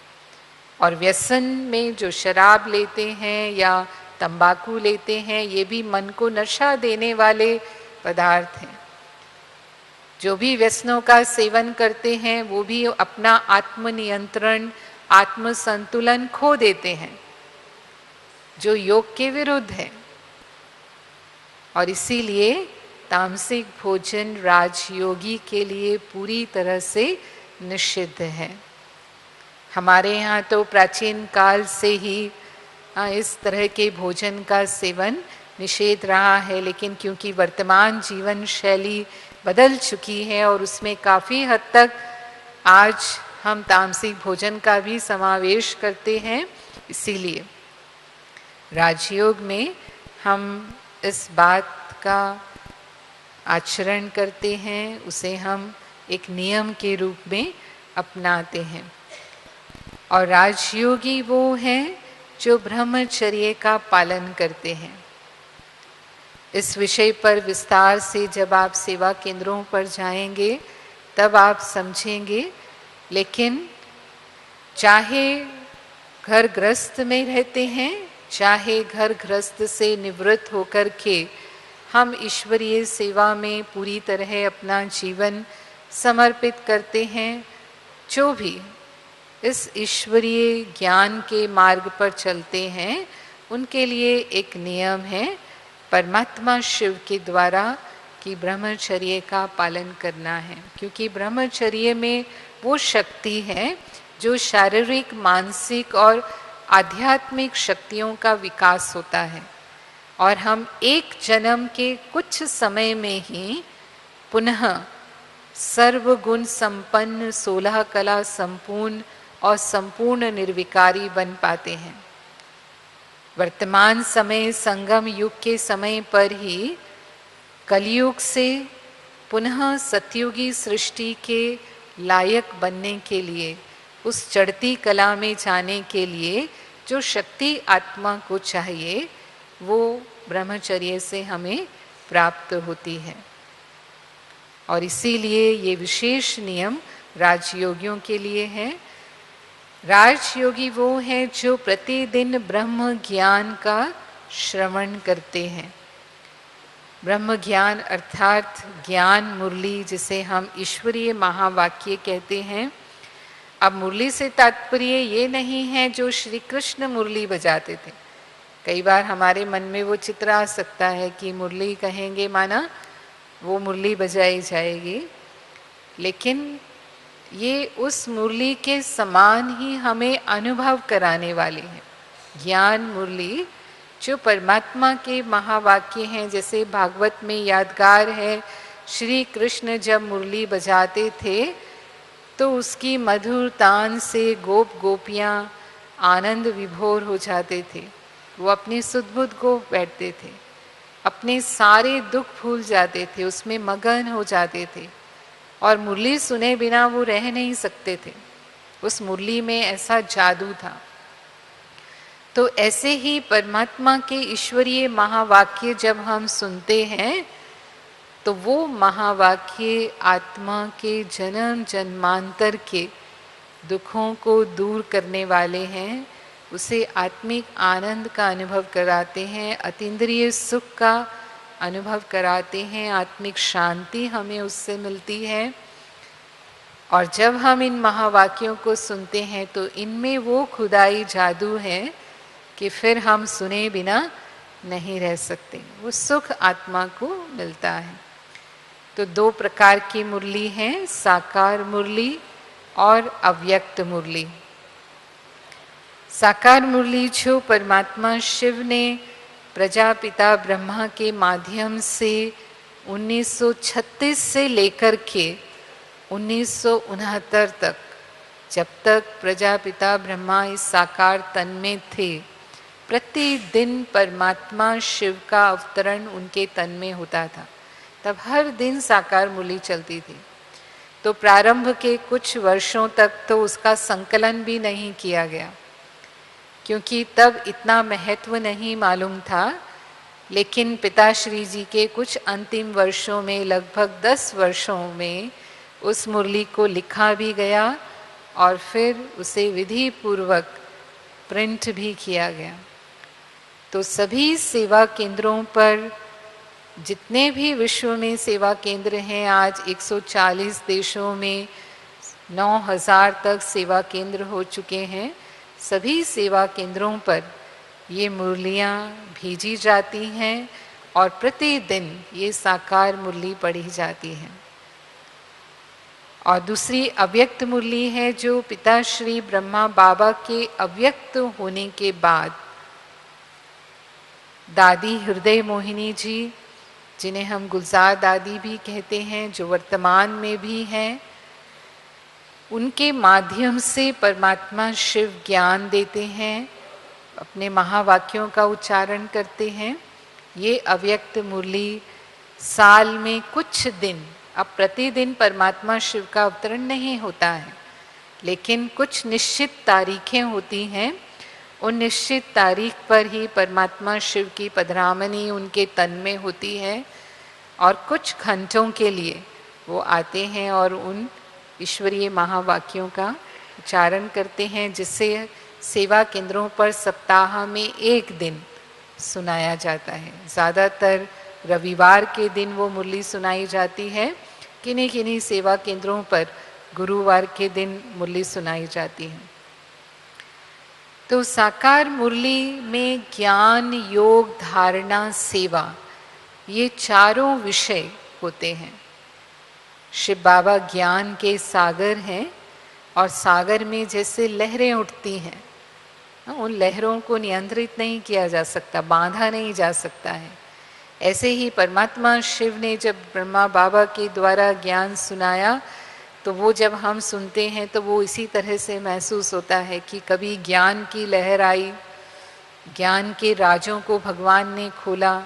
[SPEAKER 1] और व्यसन में जो शराब लेते हैं या तंबाकू लेते हैं, ये भी मन को नशा देने वाले पदार्थ हैं। जो भी व्यसनों का सेवन करते हैं वो भी अपना आत्मनियंत्रण, आत्म संतुलन खो देते हैं, जो योग के विरुद्ध है। और इसीलिए तामसिक भोजन राजयोगी के लिए पूरी तरह से निषिद्ध है। हमारे यहाँ तो प्राचीन काल से ही इस तरह के भोजन का सेवन निषेध रहा है, लेकिन क्योंकि वर्तमान जीवन शैली बदल चुकी है और उसमें काफ़ी हद तक आज हम तामसिक भोजन का भी समावेश करते हैं, इसीलिए राजयोग में हम इस बात का आचरण करते हैं, उसे हम एक नियम के रूप में अपनाते हैं। और राजयोगी वो हैं जो ब्रह्मचर्य का पालन करते हैं। इस विषय पर विस्तार से जब आप सेवा केंद्रों पर जाएंगे तब आप समझेंगे। लेकिन चाहे घर गृहस्थ में रहते हैं, चाहे घर गृहस्थ से निवृत्त होकर के हम ईश्वरीय सेवा में पूरी तरह अपना जीवन समर्पित करते हैं, जो भी इस ईश्वरीय ज्ञान के मार्ग पर चलते हैं, उनके लिए एक नियम है परमात्मा शिव के द्वारा कि ब्रह्मचर्य का पालन करना है। क्योंकि ब्रह्मचर्य में वो शक्ति है जो शारीरिक, मानसिक और आध्यात्मिक शक्तियों का विकास होता है। और हम एक जन्म के कुछ समय में ही पुनः सर्वगुण संपन्न, 16 कला संपूर्ण और संपूर्ण निर्विकारी बन पाते हैं। वर्तमान समय संगम युग के समय पर ही कलयुग से पुनः सतयुगी सृष्टि के लायक बनने के लिए, उस चढ़ती कला में जाने के लिए जो शक्ति आत्मा को चाहिए, वो ब्रह्मचर्य से हमें प्राप्त होती है। और इसीलिए ये विशेष नियम राजयोगियों के लिए है। राजयोगी वो हैं जो प्रतिदिन ब्रह्म ज्ञान का श्रवण करते हैं। ब्रह्म ज्ञान अर्थात ज्ञान मुरली, जिसे हम ईश्वरीय महावाक्य कहते हैं। अब मुरली से तात्पर्य ये नहीं है जो श्री कृष्ण मुरली बजाते थे। कई बार हमारे मन में वो चित्र आ सकता है कि मुरली कहेंगे माना वो मुरली बजाई जाएगी, लेकिन ये उस मुरली के समान ही हमें अनुभव कराने वाली है। ज्ञान मुरली जो परमात्मा के महावाक्य हैं, जैसे भागवत में यादगार है, श्री कृष्ण जब मुरली बजाते थे तो उसकी मधुर तान से गोप गोपियाँ आनंद विभोर हो जाते थे। वो अपनी सुध-बुध को बैठते थे, अपने सारे दुख भूल जाते थे, उसमें मगन हो जाते थे और मुरली सुने बिना वो रह नहीं सकते थे। उस मुरली में ऐसा जादू था। तो ऐसे ही परमात्मा के ईश्वरीय महावाक्य जब हम सुनते हैं तो वो महावाक्य आत्मा के जन्म जन्मांतर के दुखों को दूर करने वाले हैं, उसे आत्मिक आनंद का अनुभव कराते हैं, अतीन्द्रिय सुख का अनुभव कराते हैं, आत्मिक शांति हमें उससे मिलती है। और जब हम इन महावाक्यों को सुनते हैं तो इनमें वो खुदाई जादू है कि फिर हम सुने बिना नहीं रह सकते, वो सुख आत्मा को मिलता है। तो दो प्रकार की मुरली हैं, साकार मुरली और अव्यक्त मुरली। साकार मुरली जो परमात्मा शिव ने प्रजापिता ब्रह्मा के माध्यम से 1936 से लेकर के 1969 तक, जब तक प्रजापिता ब्रह्मा इस साकार तन में थे, प्रतिदिन परमात्मा शिव का अवतरण उनके तन में होता था। तब हर दिन साकार मुरली चलती थी। तो प्रारंभ के कुछ वर्षों तक तो उसका संकलन भी नहीं किया गया, क्योंकि तब इतना महत्व नहीं मालूम था। लेकिन पिताश्री जी के कुछ अंतिम वर्षों में, लगभग 10 वर्षों में, उस मुरली को लिखा भी गया और फिर उसे विधि पूर्वक प्रिंट भी किया गया। तो सभी सेवा केंद्रों पर, जितने भी विश्व में सेवा केंद्र हैं, आज 140 देशों में 9000 तक सेवा केंद्र हो चुके हैं, सभी सेवा केंद्रों पर ये मुरलियाँ भेजी जाती हैं और प्रतिदिन ये साकार मुरली पढ़ी जाती हैं। और दूसरी अव्यक्त मुरली है जो पिता श्री ब्रह्मा बाबा के अव्यक्त होने के बाद दादी हृदय मोहिनी जी, जिन्हें हम गुलजार दादी भी कहते हैं, जो वर्तमान में भी हैं, उनके माध्यम से परमात्मा शिव ज्ञान देते हैं, अपने महावाक्यों का उच्चारण करते हैं। ये अव्यक्त मुरली साल में कुछ दिन, अब प्रतिदिन परमात्मा शिव का अवतरण नहीं होता है, लेकिन कुछ निश्चित तारीखें होती हैं। उन निश्चित तारीख पर ही परमात्मा शिव की पधरामनी उनके तन में होती है और कुछ घंटों के लिए वो आते हैं और उन ईश्वरीय महावाक्यों का उच्चारण करते हैं, जिससे सेवा केंद्रों पर सप्ताह में एक दिन सुनाया जाता है। ज़्यादातर रविवार के दिन वो मुरली सुनाई जाती है, किन्हीं किन्हीं सेवा केंद्रों पर गुरुवार के दिन मुरली सुनाई जाती है। तो साकार मुरली में ज्ञान, योग, धारणा, सेवा, ये चारों विषय होते हैं। शिव बाबा ज्ञान के सागर हैं और सागर में जैसे लहरें उठती हैं, उन लहरों को नियंत्रित नहीं किया जा सकता, बांधा नहीं जा सकता है। ऐसे ही परमात्मा शिव ने जब ब्रह्मा बाबा के द्वारा ज्ञान सुनाया, तो वो जब हम सुनते हैं तो वो इसी तरह से महसूस होता है कि कभी ज्ञान की लहर आई, ज्ञान के राजों को भगवान ने खोला,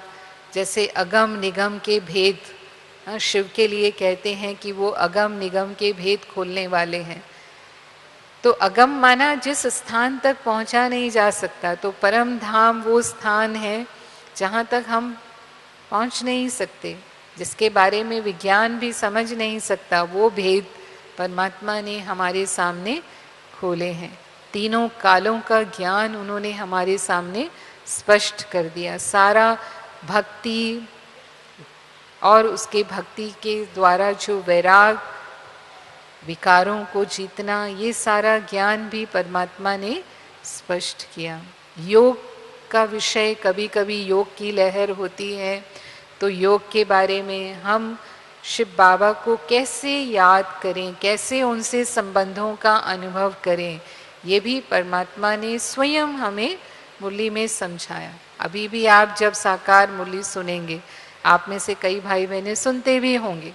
[SPEAKER 1] जैसे अगम निगम के भेद शिव के लिए कहते हैं कि वो अगम निगम के भेद खोलने वाले हैं। तो अगम माना जिस स्थान तक पहुंचा नहीं जा सकता, तो परम धाम वो स्थान है जहाँ तक हम पहुंच नहीं सकते, जिसके बारे में विज्ञान भी समझ नहीं सकता, वो भेद परमात्मा ने हमारे सामने खोले हैं। तीनों कालों का ज्ञान उन्होंने हमारे सामने स्पष्ट कर दिया। सारा भक्ति और उसके भक्ति के द्वारा जो वैराग, विकारों को जीतना, ये सारा ज्ञान भी परमात्मा ने स्पष्ट किया। योग का विषय, कभी कभी योग की लहर होती है, तो योग के बारे में हम शिव बाबा को कैसे याद करें, कैसे उनसे संबंधों का अनुभव करें, ये भी परमात्मा ने स्वयं हमें मुरली में समझाया। अभी भी आप जब साकार मुरली सुनेंगे, आप में से कई भाई बहनें सुनते भी होंगे,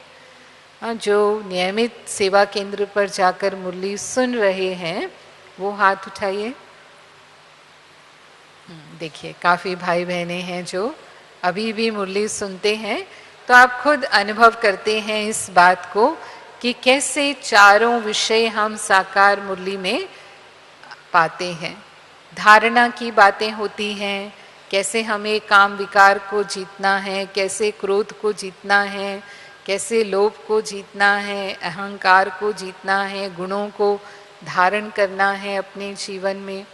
[SPEAKER 1] जो नियमित सेवा केंद्र पर जाकर मुरली सुन रहे हैं, वो हाथ उठाइए। देखिए काफ़ी भाई बहनें हैं जो अभी भी मुरली सुनते हैं। तो आप खुद अनुभव करते हैं इस बात को कि कैसे चारों विषय हम साकार मुरली में पाते हैं। धारणा की बातें होती हैं, कैसे हमें काम विकार को जीतना है, कैसे क्रोध को जीतना है, कैसे लोभ को जीतना है, अहंकार को जीतना है, गुणों को धारण करना है अपने जीवन में।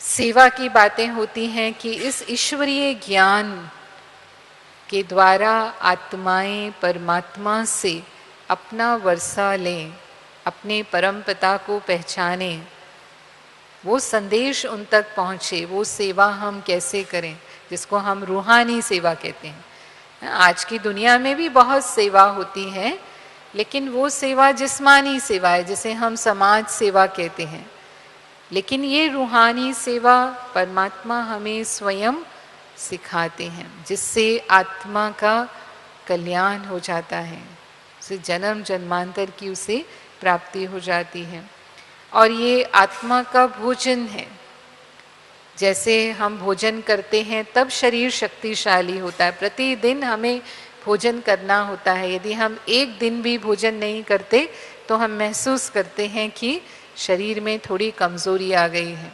[SPEAKER 1] सेवा की बातें होती हैं कि इस ईश्वरीय ज्ञान के द्वारा आत्माएं परमात्मा से अपना वर्षा लें, अपने परमपिता को पहचानें, वो संदेश उन तक पहुँचे, वो सेवा हम कैसे करें, जिसको हम रूहानी सेवा कहते हैं। आज की दुनिया में भी बहुत सेवा होती है, लेकिन वो सेवा जिस्मानी सेवा है, जिसे हम समाज सेवा कहते हैं। लेकिन ये रूहानी सेवा परमात्मा हमें स्वयं सिखाते हैं, जिससे आत्मा का कल्याण हो जाता है, उसे जन्म जन्मांतर की उसे प्राप्ति हो जाती है। और ये आत्मा का भोजन है। जैसे हम भोजन करते हैं तब शरीर शक्तिशाली होता है। प्रतिदिन हमें भोजन करना होता है। यदि हम एक दिन भी भोजन नहीं करते तो हम महसूस करते हैं कि शरीर में थोड़ी कमज़ोरी आ गई है।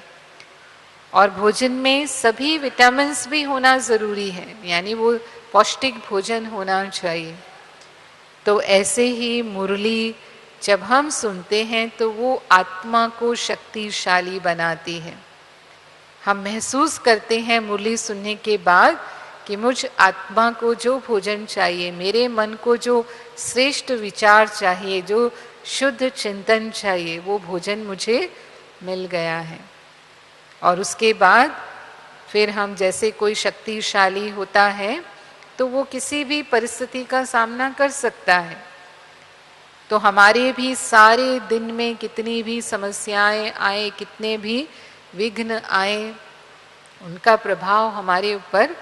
[SPEAKER 1] और भोजन में सभी विटामिन्स भी होना ज़रूरी है, यानी वो पौष्टिक भोजन होना चाहिए। तो ऐसे ही मुरली जब हम सुनते हैं तो वो आत्मा को शक्तिशाली बनाती है। हम महसूस करते हैं मुरली सुनने के बाद कि मुझ आत्मा को जो भोजन चाहिए, मेरे मन को जो श्रेष्ठ विचार चाहिए, जो शुद्ध चिंतन चाहिए, वो भोजन मुझे मिल गया है। और उसके बाद फिर हम, जैसे कोई शक्तिशाली होता है तो वो किसी भी परिस्थिति का सामना कर सकता है। तो हमारे भी सारे दिन में कितनी भी समस्याएं आए, कितने भी विघ्न आए, उनका प्रभाव हमारे ऊपर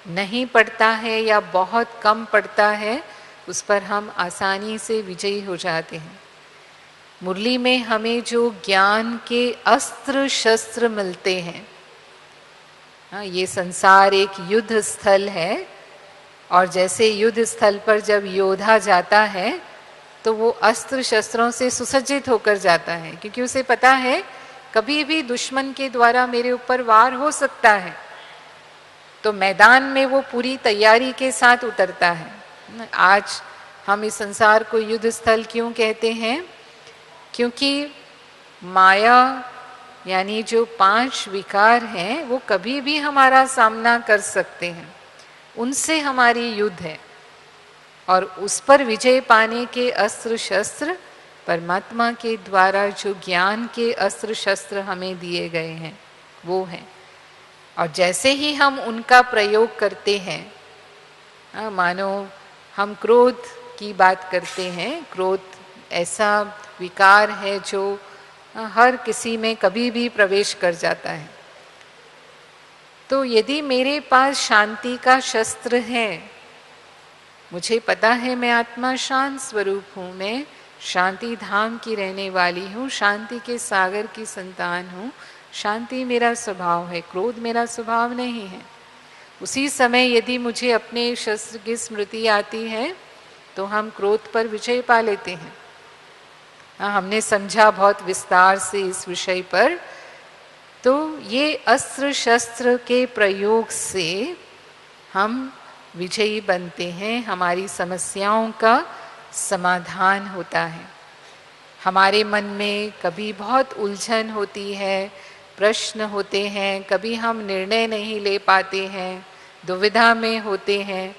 [SPEAKER 1] नहीं पड़ता है या बहुत कम पड़ता है, उस पर हम आसानी से विजयी हो जाते हैं। मुरली में हमें जो ज्ञान के अस्त्र शस्त्र मिलते हैं, ये संसार एक युद्ध स्थल है, और जैसे युद्ध स्थल पर जब योद्धा जाता है तो वो अस्त्र शस्त्रों से सुसज्जित होकर जाता है, क्योंकि उसे पता है कभी भी दुश्मन के द्वारा मेरे ऊपर वार हो सकता है। तो मैदान में वो पूरी तैयारी के साथ उतरता है। आज हम इस संसार को युद्ध स्थल क्यों कहते हैं? क्योंकि माया यानी जो 5 विकार हैं वो कभी भी हमारा सामना कर सकते हैं, उनसे हमारी युद्ध है। और उस पर विजय पाने के अस्त्र शस्त्र परमात्मा के द्वारा जो ज्ञान के अस्त्र शस्त्र हमें दिए गए हैं वो हैं। और जैसे ही हम उनका प्रयोग करते हैं, मानो हम क्रोध की बात करते हैं, क्रोध ऐसा विकार है जो हर किसी में कभी भी प्रवेश कर जाता है। तो यदि मेरे पास शांति का शस्त्र है, मुझे पता है मैं आत्मा शांत स्वरूप हूँ, मैं शांति धाम की रहने वाली हूँ, शांति के सागर की संतान हूँ, शांति मेरा स्वभाव है, क्रोध मेरा स्वभाव नहीं है। उसी समय यदि मुझे अपने शस्त्र की स्मृति आती है तो हम क्रोध पर विजय पा लेते हैं। हमने समझा बहुत विस्तार से इस विषय पर। तो ये अस्त्र शस्त्र के प्रयोग से हम विजयी बनते हैं, हमारी समस्याओं का समाधान होता है। हमारे मन में कभी बहुत उलझन होती है, प्रश्न होते हैं, कभी हम निर्णय नहीं ले पाते हैं, दुविधा में होते हैं,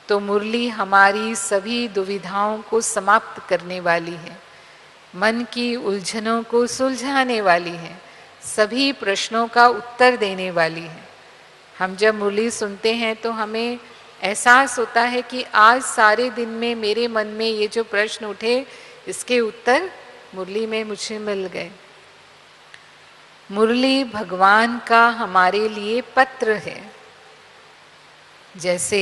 [SPEAKER 1] तो मुरली हमारी सभी दुविधाओं को समाप्त करने वाली है, मन की उलझनों को सुलझाने वाली है, सभी प्रश्नों का उत्तर देने वाली है। हम जब मुरली सुनते हैं तो हमें एहसास होता है कि आज सारे दिन में मेरे मन में ये जो प्रश्न उठे, इसके उत्तर मुरली में मुझे मिल गए। मुरली भगवान का हमारे लिए पत्र है। जैसे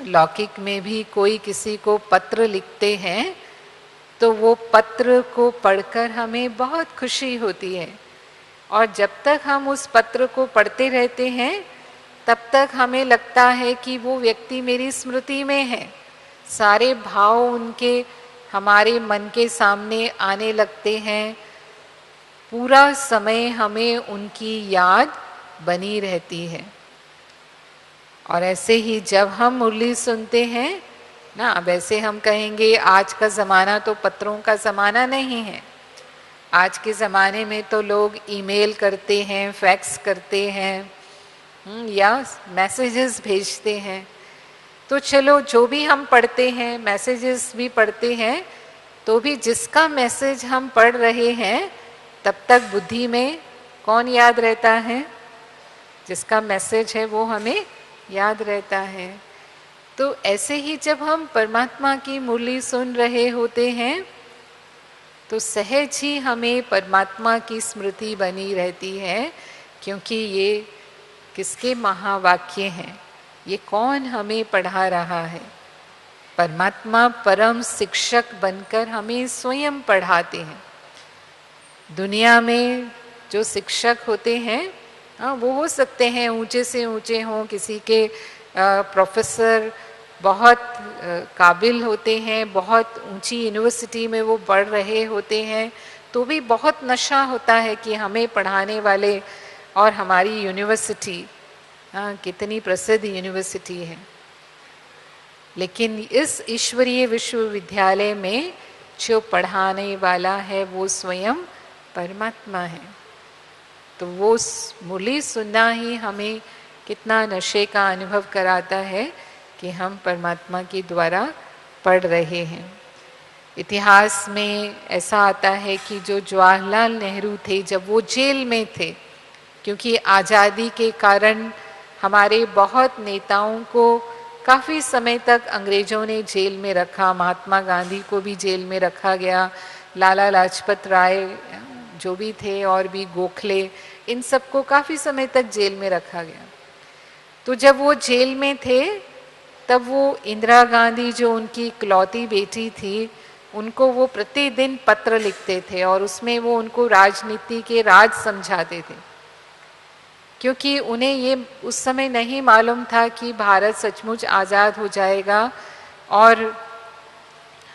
[SPEAKER 1] लौकिक में भी कोई किसी को पत्र लिखते हैं तो वो पत्र को पढ़कर हमें बहुत खुशी होती है, और जब तक हम उस पत्र को पढ़ते रहते हैं तब तक हमें लगता है कि वो व्यक्ति मेरी स्मृति में है। सारे भाव उनके हमारे मन के सामने आने लगते हैं, पूरा समय हमें उनकी याद बनी रहती है। और ऐसे ही जब हम मुरली सुनते हैं ना, वैसे हम कहेंगे आज का ज़माना तो पत्रों का ज़माना नहीं है, आज के ज़माने में तो लोग ईमेल करते हैं, फैक्स करते हैं, या मैसेजेस भेजते हैं। तो चलो जो भी हम पढ़ते हैं, मैसेजेस भी पढ़ते हैं, तो भी जिसका मैसेज हम पढ़ रहे हैं तब तक बुद्धि में कौन याद रहता है? जिसका मैसेज है वो हमें याद रहता है। तो ऐसे ही जब हम परमात्मा की मुरली सुन रहे होते हैं तो सहज ही हमें परमात्मा की स्मृति बनी रहती है, क्योंकि ये किसके महावाक्य हैं? ये कौन हमें पढ़ा रहा है? परमात्मा परम शिक्षक बनकर हमें स्वयं पढ़ाते हैं। दुनिया में जो शिक्षक होते हैं, वो हो सकते हैं ऊंचे से ऊंचे हों, किसी के प्रोफेसर बहुत काबिल होते हैं, बहुत ऊंची यूनिवर्सिटी में वो पढ़ रहे होते हैं, तो भी बहुत नशा होता है कि हमें पढ़ाने वाले और हमारी यूनिवर्सिटी कितनी प्रसिद्ध यूनिवर्सिटी है। लेकिन इस ईश्वरीय विश्वविद्यालय में जो पढ़ाने वाला है वो स्वयं परमात्मा है। तो वो मुरली सुनना ही हमें कितना नशे का अनुभव कराता है कि हम परमात्मा के द्वारा पढ़ रहे हैं। इतिहास में ऐसा आता है कि जो जवाहरलाल नेहरू थे, जब वो जेल में थे, क्योंकि आज़ादी के कारण हमारे बहुत नेताओं को काफ़ी समय तक अंग्रेज़ों ने जेल में रखा, महात्मा गांधी को भी जेल में रखा गया, लाला लाजपत राय जो भी थे और भी गोखले, इन सबको काफ़ी समय तक जेल में रखा गया। तो जब वो जेल में थे तब वो इंदिरा गांधी जो उनकी इकलौती बेटी थी, उनको वो प्रतिदिन पत्र लिखते थे और उसमें वो उनको राजनीति के राज समझाते थे, क्योंकि उन्हें ये उस समय नहीं मालूम था कि भारत सचमुच आज़ाद हो जाएगा और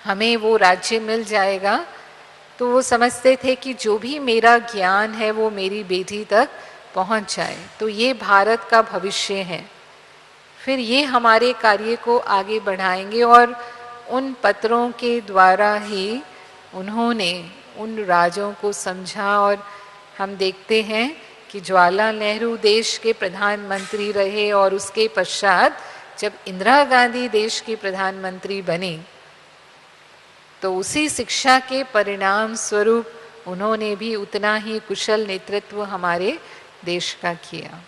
[SPEAKER 1] हमें वो राज्य मिल जाएगा। तो वो समझते थे कि जो भी मेरा ज्ञान है वो मेरी बेटी तक पहुंच जाए, तो ये भारत का भविष्य है, फिर ये हमारे कार्य को आगे बढ़ाएंगे। और उन पत्रों के द्वारा ही उन्होंने उन राजों को समझा। और हम देखते हैं कि जवाहरलाल नेहरू देश के प्रधानमंत्री रहे और उसके पश्चात जब इंदिरा गांधी देश की प्रधानमंत्री बनी तो उसी शिक्षा के परिणाम स्वरूप उन्होंने भी उतना ही कुशल नेतृत्व हमारे देश का किया।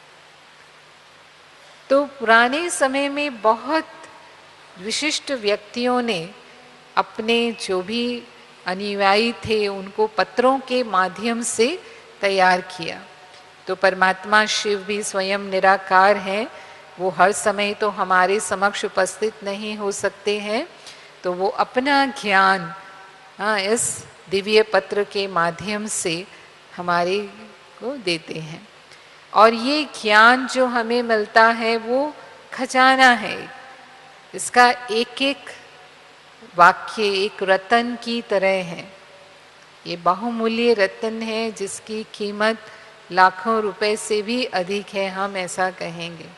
[SPEAKER 1] तो पुराने समय में बहुत विशिष्ट व्यक्तियों ने अपने जो भी अनुयायी थे उनको पत्रों के माध्यम से तैयार किया। तो परमात्मा शिव भी स्वयं निराकार हैं, वो हर समय तो हमारे समक्ष उपस्थित नहीं हो सकते हैं, तो वो अपना ज्ञान इस दिव्य पत्र के माध्यम से हमारे को देते हैं। और ये ज्ञान जो हमें मिलता है वो खजाना है, इसका एक एक वाक्य एक रत्न की तरह है। ये बहुमूल्य रत्न है जिसकी कीमत लाखों रुपए से भी अधिक है, हम ऐसा कहेंगे।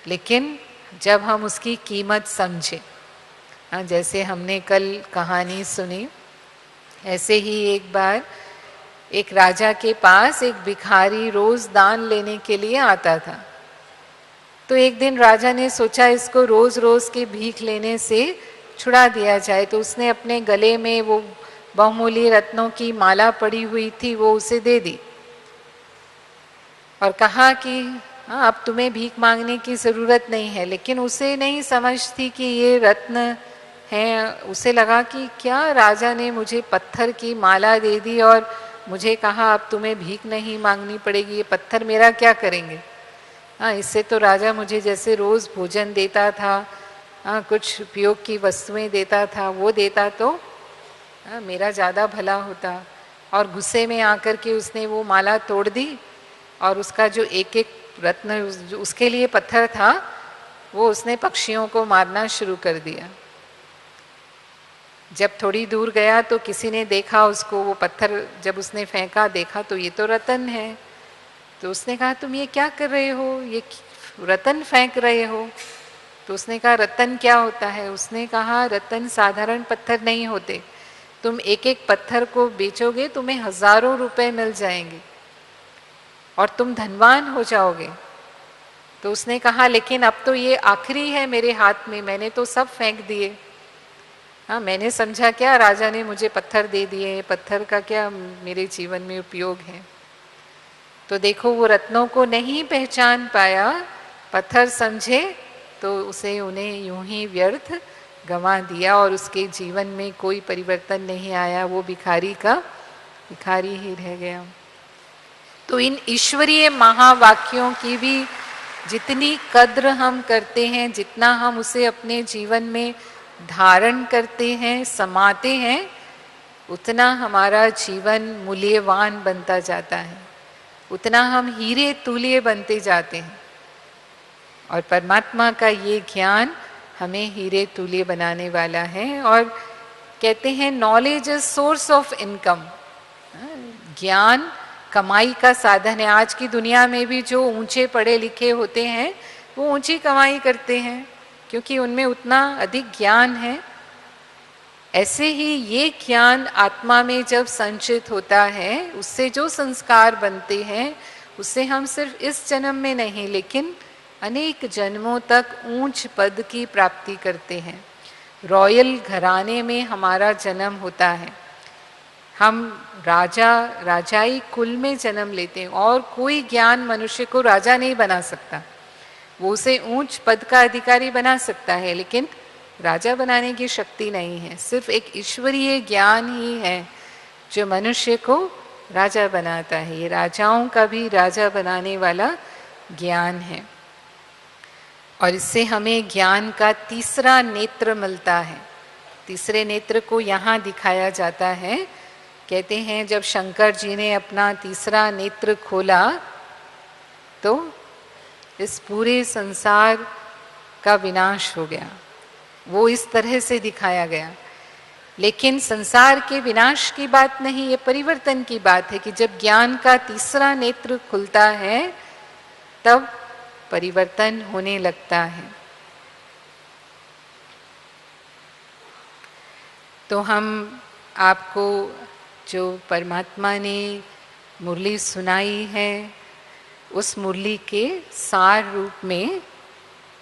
[SPEAKER 1] लेकिन जब हम उसकी कीमत समझे, जैसे हमने कल कहानी सुनी, ऐसे ही एक बार एक राजा के पास एक भिखारी रोज दान लेने के लिए आता था। तो एक दिन राजा ने सोचा इसको रोज रोज के भीख लेने से छुड़ा दिया जाए, तो उसने अपने गले में वो बहुमूल्य रत्नों की माला पड़ी हुई थी वो उसे दे दी और कहा कि हाँ अब तुम्हें भीख मांगने की ज़रूरत नहीं है। लेकिन उसे नहीं समझ थी कि ये रत्न है। उसे लगा कि क्या राजा ने मुझे पत्थर की माला दे दी और मुझे कहा अब तुम्हें भीख नहीं मांगनी पड़ेगी, ये पत्थर मेरा क्या करेंगे। हाँ, इससे तो राजा मुझे जैसे रोज़ भोजन देता था, कुछ उपयोग की वस्तुएं देता था, वो देता तो मेरा ज़्यादा भला होता। और गुस्से में आकर के उसने वो माला तोड़ दी और उसका जो एक एक रत्न उसके लिए पत्थर था वो उसने पक्षियों को मारना शुरू कर दिया। जब थोड़ी दूर गया तो किसी ने देखा उसको, वो पत्थर जब उसने फेंका देखा तो ये तो रतन है। तो उसने कहा तुम ये क्या कर रहे हो, ये रतन फेंक रहे हो। तो उसने कहा रतन क्या होता है। उसने कहा रतन साधारण पत्थर नहीं होते, तुम एक एक पत्थर को बेचोगे, तुम्हें हजारों रुपए मिल जाएंगे और तुम धनवान हो जाओगे। तो उसने कहा लेकिन अब तो ये आखिरी है मेरे हाथ में, मैंने तो सब फेंक दिए। हाँ, मैंने समझा क्या राजा ने मुझे पत्थर दे दिए, पत्थर का क्या मेरे जीवन में उपयोग है। तो देखो वो रत्नों को नहीं पहचान पाया, पत्थर समझे तो उसे उन्हें यूं ही व्यर्थ गंवा दिया और उसके जीवन में कोई परिवर्तन नहीं आया, वो भिखारी का भिखारी ही रह गया। तो इन ईश्वरीय महावाक्यों की भी जितनी कद्र हम करते हैं, जितना हम उसे अपने जीवन में धारण करते हैं, समाते हैं, उतना हमारा जीवन मूल्यवान बनता जाता है, उतना हम हीरे तुल्य बनते जाते हैं। और परमात्मा का ये ज्ञान हमें हीरे तुल्य बनाने वाला है। और कहते हैं knowledge is source of income, ज्ञान कमाई का साधन है। आज की दुनिया में भी जो ऊंचे पढ़े लिखे होते हैं वो ऊंची कमाई करते हैं क्योंकि उनमें उतना अधिक ज्ञान है। ऐसे ही ये ज्ञान आत्मा में जब संचित होता है, उससे जो संस्कार बनते हैं उससे हम सिर्फ इस जन्म में नहीं लेकिन अनेक जन्मों तक ऊंच पद की प्राप्ति करते हैं। रॉयल घराने में हमारा जन्म होता है, हम राजाई कुल में जन्म लेते हैं और कोई ज्ञान मनुष्य को राजा नहीं बना सकता। वो उसे ऊंच पद का अधिकारी बना सकता है लेकिन राजा बनाने की शक्ति नहीं है। सिर्फ एक ईश्वरीय ज्ञान ही है जो मनुष्य को राजा बनाता है। ये राजाओं का भी राजा बनाने वाला ज्ञान है। और इससे हमें ज्ञान का तीसरा नेत्र मिलता है। तीसरे नेत्र को यहाँ दिखाया जाता है। कहते हैं जब शंकर जी ने अपना तीसरा नेत्र खोला तो इस पूरे संसार का विनाश हो गया। वो इस तरह से दिखाया गया। लेकिन संसार के विनाश की बात नहीं, ये परिवर्तन की बात है कि जब ज्ञान का तीसरा नेत्र खुलता है तब परिवर्तन होने लगता है। तो हम आपको जो परमात्मा ने मुरली सुनाई है उस मुरली के सार रूप में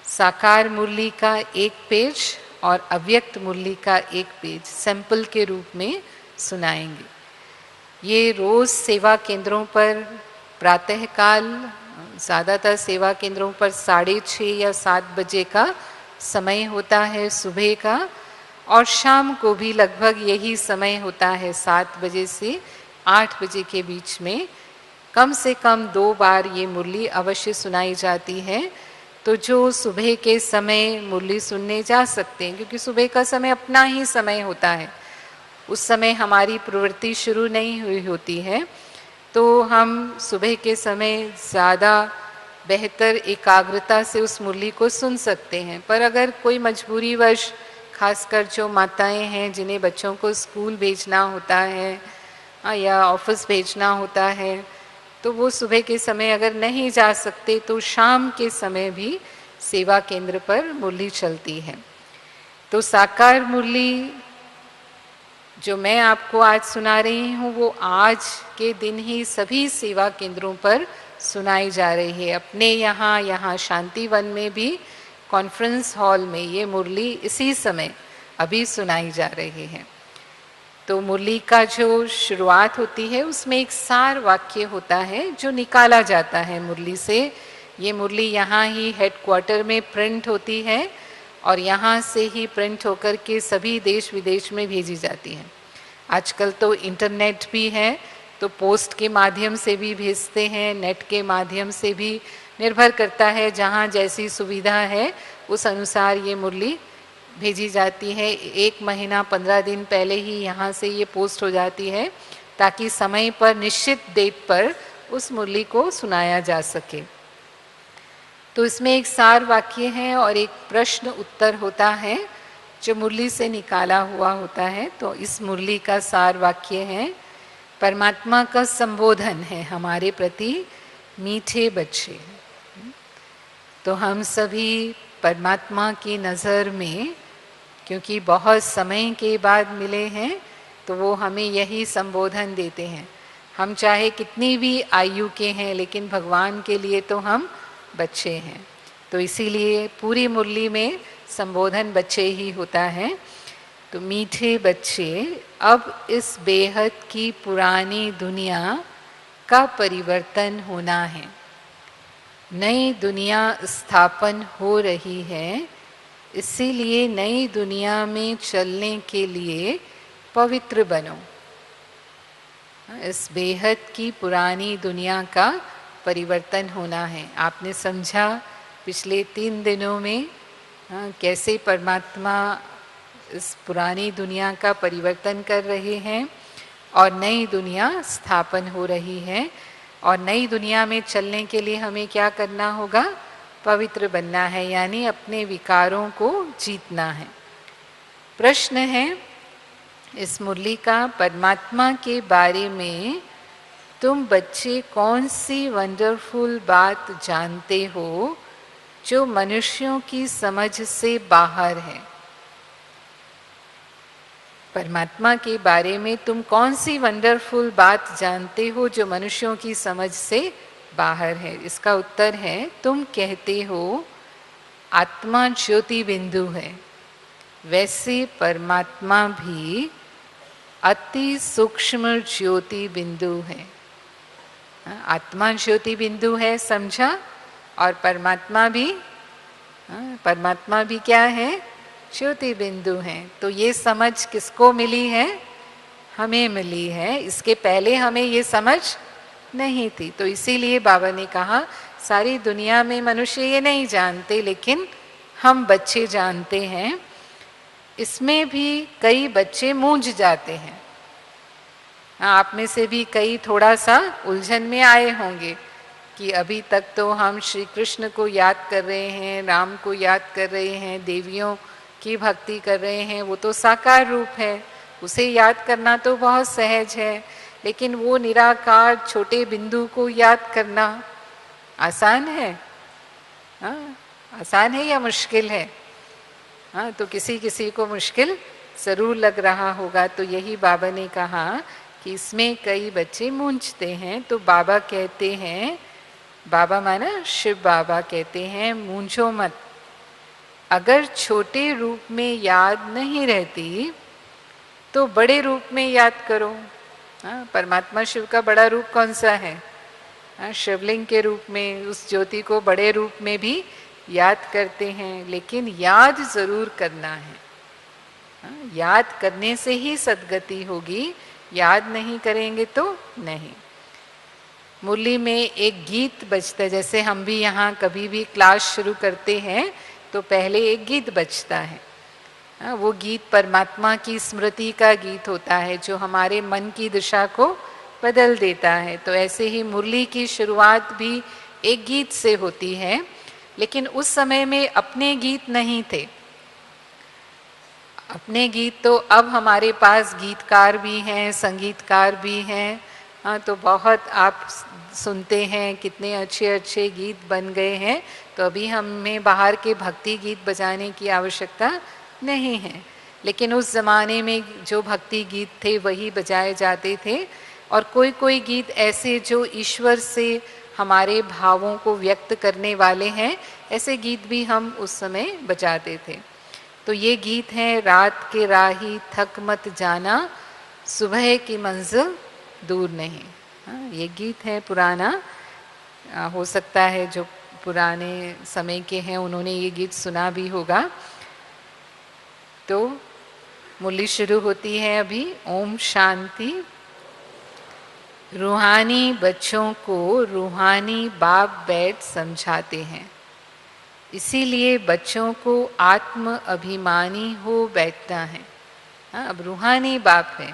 [SPEAKER 1] साकार मुरली का एक पेज और अव्यक्त मुरली का एक पेज सैंपल के रूप में सुनाएंगे। ये रोज सेवा केंद्रों पर प्रातःकाल, ज़्यादातर सेवा केंद्रों पर 6:30 या 7 बजे का समय होता है सुबह का, और शाम को भी लगभग यही समय होता है 7 बजे से 8 बजे के बीच में। कम से कम 2 बार ये मुरली अवश्य सुनाई जाती है। तो जो सुबह के समय मुरली सुनने जा सकते हैं, क्योंकि सुबह का समय अपना ही समय होता है, उस समय हमारी प्रवृत्ति शुरू नहीं हुई होती है, तो हम सुबह के समय ज़्यादा बेहतर एकाग्रता से उस मुरली को सुन सकते हैं। पर अगर कोई मजबूरीवश, खासकर जो माताएं हैं जिन्हें बच्चों को स्कूल भेजना होता है या ऑफिस भेजना होता है, तो वो सुबह के समय अगर नहीं जा सकते तो शाम के समय भी सेवा केंद्र पर मुरली चलती है। तो साकार मुरली जो मैं आपको आज सुना रही हूँ वो आज के दिन ही सभी सेवा केंद्रों पर सुनाई जा रही है। अपने यहाँ शांतिवन में भी कॉन्फ्रेंस हॉल में ये मुरली इसी समय अभी सुनाई जा रही है। तो मुरली का जो शुरुआत होती है उसमें एक सार वाक्य होता है जो निकाला जाता है मुरली से। ये मुरली यहाँ ही हेडक्वार्टर में प्रिंट होती है और यहाँ से ही प्रिंट होकर के सभी देश विदेश में भेजी जाती है। आजकल तो इंटरनेट भी है, तो पोस्ट के माध्यम से भी भेजते हैं, नेट के माध्यम से भी, निर्भर करता है जहाँ जैसी सुविधा है उस अनुसार ये मुरली भेजी जाती है। 1 महीना 15 दिन पहले ही यहाँ से ये पोस्ट हो जाती है ताकि समय पर निश्चित डेट पर उस मुरली को सुनाया जा सके। तो इसमें एक सार वाक्य है और एक प्रश्न उत्तर होता है जो मुरली से निकाला हुआ होता है। तो इस मुरली का सार वाक्य है, परमात्मा का संबोधन है हमारे प्रति, मीठे बच्चे। तो हम सभी परमात्मा की नज़र में, क्योंकि बहुत समय के बाद मिले हैं, तो वो हमें यही संबोधन देते हैं। हम चाहे कितनी भी आयु के हैं, लेकिन भगवान के लिए तो हम बच्चे हैं। तो इसीलिए पूरी मुरली में संबोधन बच्चे ही होता है। तो मीठे बच्चे, अब इस बेहद की पुरानी दुनिया का परिवर्तन होना है। नई दुनिया स्थापन हो रही है, इसीलिए नई दुनिया में चलने के लिए पवित्र बनो। इस बेहद की पुरानी दुनिया का परिवर्तन होना है। आपने समझा पिछले 3 दिनों में कैसे परमात्मा इस पुरानी दुनिया का परिवर्तन कर रहे हैं और नई दुनिया स्थापन हो रही है। और नई दुनिया में चलने के लिए हमें क्या करना होगा? पवित्र बनना है, यानी अपने विकारों को जीतना है। प्रश्न है इस मुरली का, परमात्मा के बारे में तुम बच्चे कौन सी वंडरफुल बात जानते हो जो मनुष्यों की समझ से बाहर है? परमात्मा के बारे में तुम कौन सी वंडरफुल बात जानते हो जो मनुष्यों की समझ से बाहर है? इसका उत्तर है, तुम कहते हो आत्मा ज्योति बिंदु है, वैसे परमात्मा भी अति सूक्ष्म ज्योति बिंदु है। आत्मा ज्योति बिंदु है, समझा? और परमात्मा भी क्या है? ज्योति बिंदु है। तो ये समझ किसको मिली है? हमें मिली है। इसके पहले हमें ये समझ नहीं थी। तो इसीलिए बाबा ने कहा सारी दुनिया में मनुष्य ये नहीं जानते, लेकिन हम बच्चे जानते हैं। इसमें भी कई बच्चे मूंझ जाते हैं। आप में से भी कई थोड़ा सा उलझन में आए होंगे कि अभी तक तो हम श्री कृष्ण को याद कर रहे हैं, राम को याद कर रहे हैं, देवियों की भक्ति कर रहे हैं, वो तो साकार रूप है, उसे याद करना तो बहुत सहज है। लेकिन वो निराकार छोटे बिंदु को याद करना आसान है? आसान है या मुश्किल है? तो किसी किसी को मुश्किल जरूर लग रहा होगा। तो यही बाबा ने कहा कि इसमें कई बच्चे मूंझते हैं। तो बाबा कहते हैं, बाबा माना शिव बाबा कहते हैं, मूंझो मत। अगर छोटे रूप में याद नहीं रहती तो बड़े रूप में याद करो। परमात्मा शिव का बड़ा रूप कौन सा है? शिवलिंग के रूप में, उस ज्योति को बड़े रूप में भी याद करते हैं। लेकिन याद जरूर करना है। याद करने से ही सद्गति होगी, याद नहीं करेंगे तो नहीं। मुरली में एक गीत बजता है, जैसे हम भी यहाँ कभी भी क्लास शुरू करते हैं तो पहले एक गीत बजता है। वो गीत परमात्मा की स्मृति का गीत होता है जो हमारे मन की दिशा को बदल देता है। तो ऐसे ही मुरली की शुरुआत भी एक गीत से होती है, लेकिन उस समय में अपने गीत नहीं थे। अपने गीत तो अब हमारे पास गीतकार भी हैं, संगीतकार भी हैं। तो बहुत आप सुनते हैं कितने अच्छे अच्छे गीत बन गए हैं। तो अभी हमें बाहर के भक्ति गीत बजाने की आवश्यकता नहीं है। लेकिन उस ज़माने में जो भक्ति गीत थे वही बजाए जाते थे। और कोई कोई गीत ऐसे जो ईश्वर से हमारे भावों को व्यक्त करने वाले हैं, ऐसे गीत भी हम उस समय बजाते थे। तो ये गीत हैं, रात के राही थक मत जाना, सुबह की मंजिल दूर नहीं। ये गीत है पुराना। हो सकता है जो पुराने समय के हैं उन्होंने ये गीत सुना भी होगा। तो मुरली शुरू होती है अभी। ओम शांति। रूहानी बच्चों को रूहानी बाप बैठ समझाते हैं, इसीलिए बच्चों को आत्म अभिमानी हो बैठना है। अब रूहानी बाप है,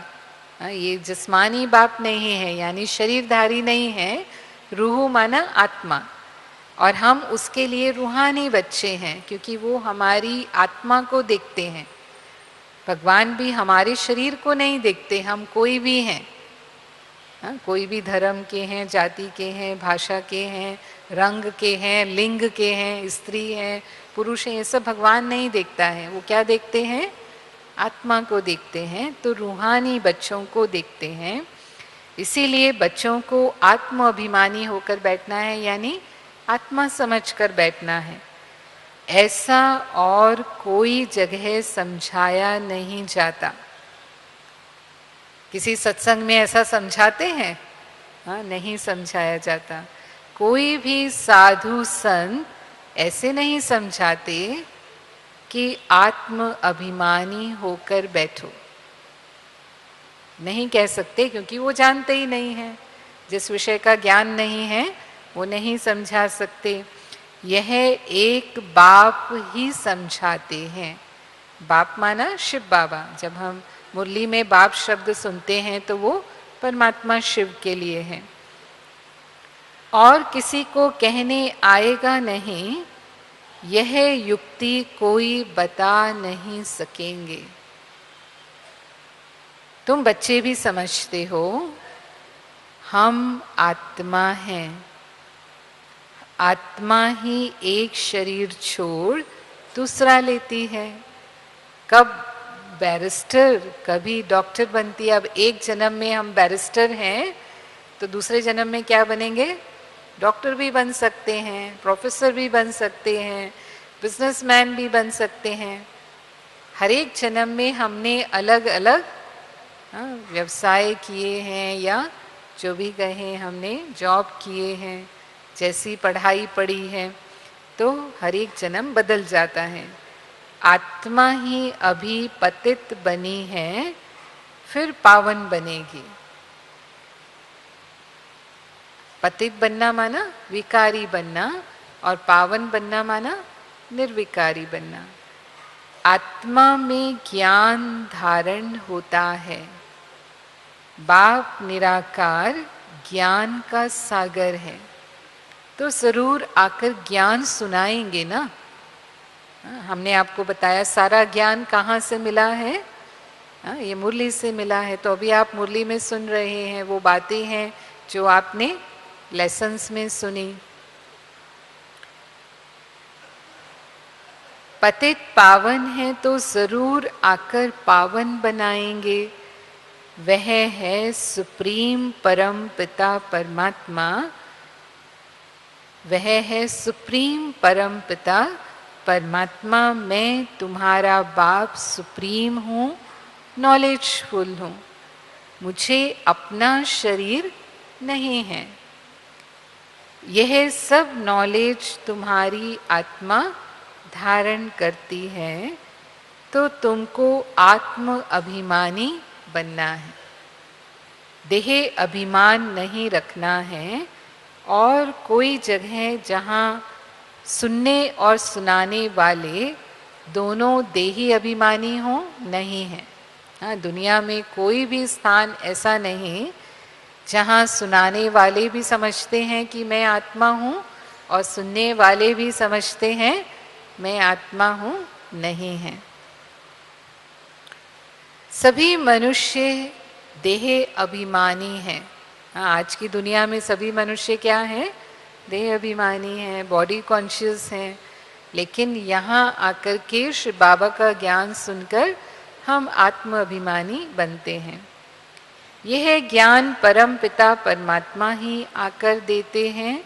[SPEAKER 1] ये जिस्मानी बाप नहीं है, यानी शरीरधारी नहीं है। रूह माना आत्मा, और हम उसके लिए रूहानी बच्चे हैं क्योंकि वो हमारी आत्मा को देखते हैं। भगवान भी हमारे शरीर को नहीं देखते, हम कोई भी हैं। कोई भी धर्म के हैं, जाति के हैं, भाषा के हैं, रंग के हैं, लिंग के हैं, स्त्री हैं, पुरुष हैं, ये सब भगवान नहीं देखता है। वो क्या देखते हैं? आत्मा को देखते हैं तो रूहानी बच्चों को देखते हैं। इसीलिए बच्चों को आत्म अभिमानी होकर बैठना है, यानी आत्मा समझकर बैठना है। ऐसा और कोई जगह समझाया नहीं जाता। किसी सत्संग में ऐसा समझाते हैं? हाँ, नहीं समझाया जाता। कोई भी साधु संत ऐसे नहीं समझाते कि आत्म अभिमानी होकर बैठो। नहीं कह सकते, क्योंकि वो जानते ही नहीं है। जिस विषय का ज्ञान नहीं है वो नहीं समझा सकते। यह एक बाप ही समझाते हैं। बाप माना शिव बाबा। जब हम मुरली में बाप शब्द सुनते हैं तो वो परमात्मा शिव के लिए है। और किसी को कहने आएगा नहीं, यह युक्ति कोई बता नहीं सकेंगे। तुम बच्चे भी समझते हो, हम आत्मा हैं। आत्मा ही एक शरीर छोड़ दूसरा लेती है। कब बैरिस्टर, कभी डॉक्टर बनती है। अब एक जन्म में हम बैरिस्टर हैं तो दूसरे जन्म में क्या बनेंगे? डॉक्टर भी बन सकते हैं, प्रोफेसर भी बन सकते हैं, बिजनेसमैन भी बन सकते हैं। हर एक जन्म में हमने अलग अलग व्यवसाय किए हैं, या जो भी कहें, हमने जॉब किए हैं, जैसी पढ़ाई पढ़ी है, तो हर एक जन्म बदल जाता है। आत्मा ही अभी पतित बनी है, फिर पावन बनेगी। पतित बनना माना विकारी बनना, और पावन बनना माना निर्विकारी बनना। आत्मा में ज्ञान धारण होता है। बाप निराकार ज्ञान का सागर है, तो जरूर आकर ज्ञान सुनाएंगे ना। हमने आपको बताया सारा ज्ञान कहाँ से मिला है? ये मुरली से मिला है। तो अभी आप मुरली में सुन रहे हैं, वो बातें हैं जो आपने लेसन्स में सुनी। पतित पावन है तो जरूर आकर पावन बनाएंगे। वह है सुप्रीम परम पिता परमात्मा। वह है सुप्रीम परम पिता परमात्मा। मैं तुम्हारा बाप सुप्रीम हूँ, नॉलेजफुल हूँ। मुझे अपना शरीर नहीं है। यह सब नॉलेज तुम्हारी आत्मा धारण करती है, तो तुमको आत्म अभिमानी बनना है। देह अभिमान नहीं रखना है। और कोई जगह जहाँ सुनने और सुनाने वाले दोनों देही अभिमानी हो, नहीं है। हाँ, दुनिया में कोई भी स्थान ऐसा नहीं जहाँ सुनाने वाले भी समझते हैं कि मैं आत्मा हूँ और सुनने वाले भी समझते हैं मैं आत्मा हूँ, नहीं है। सभी मनुष्य देह अभिमानी हैं। हाँ, आज की दुनिया में सभी मनुष्य क्या हैं? देह अभिमानी हैं, बॉडी कॉन्शियस हैं। लेकिन यहाँ आकर के श्री बाबा का ज्ञान सुनकर हम आत्म अभिमानी बनते हैं। यह ज्ञान परम पिता परमात्मा ही आकर देते हैं।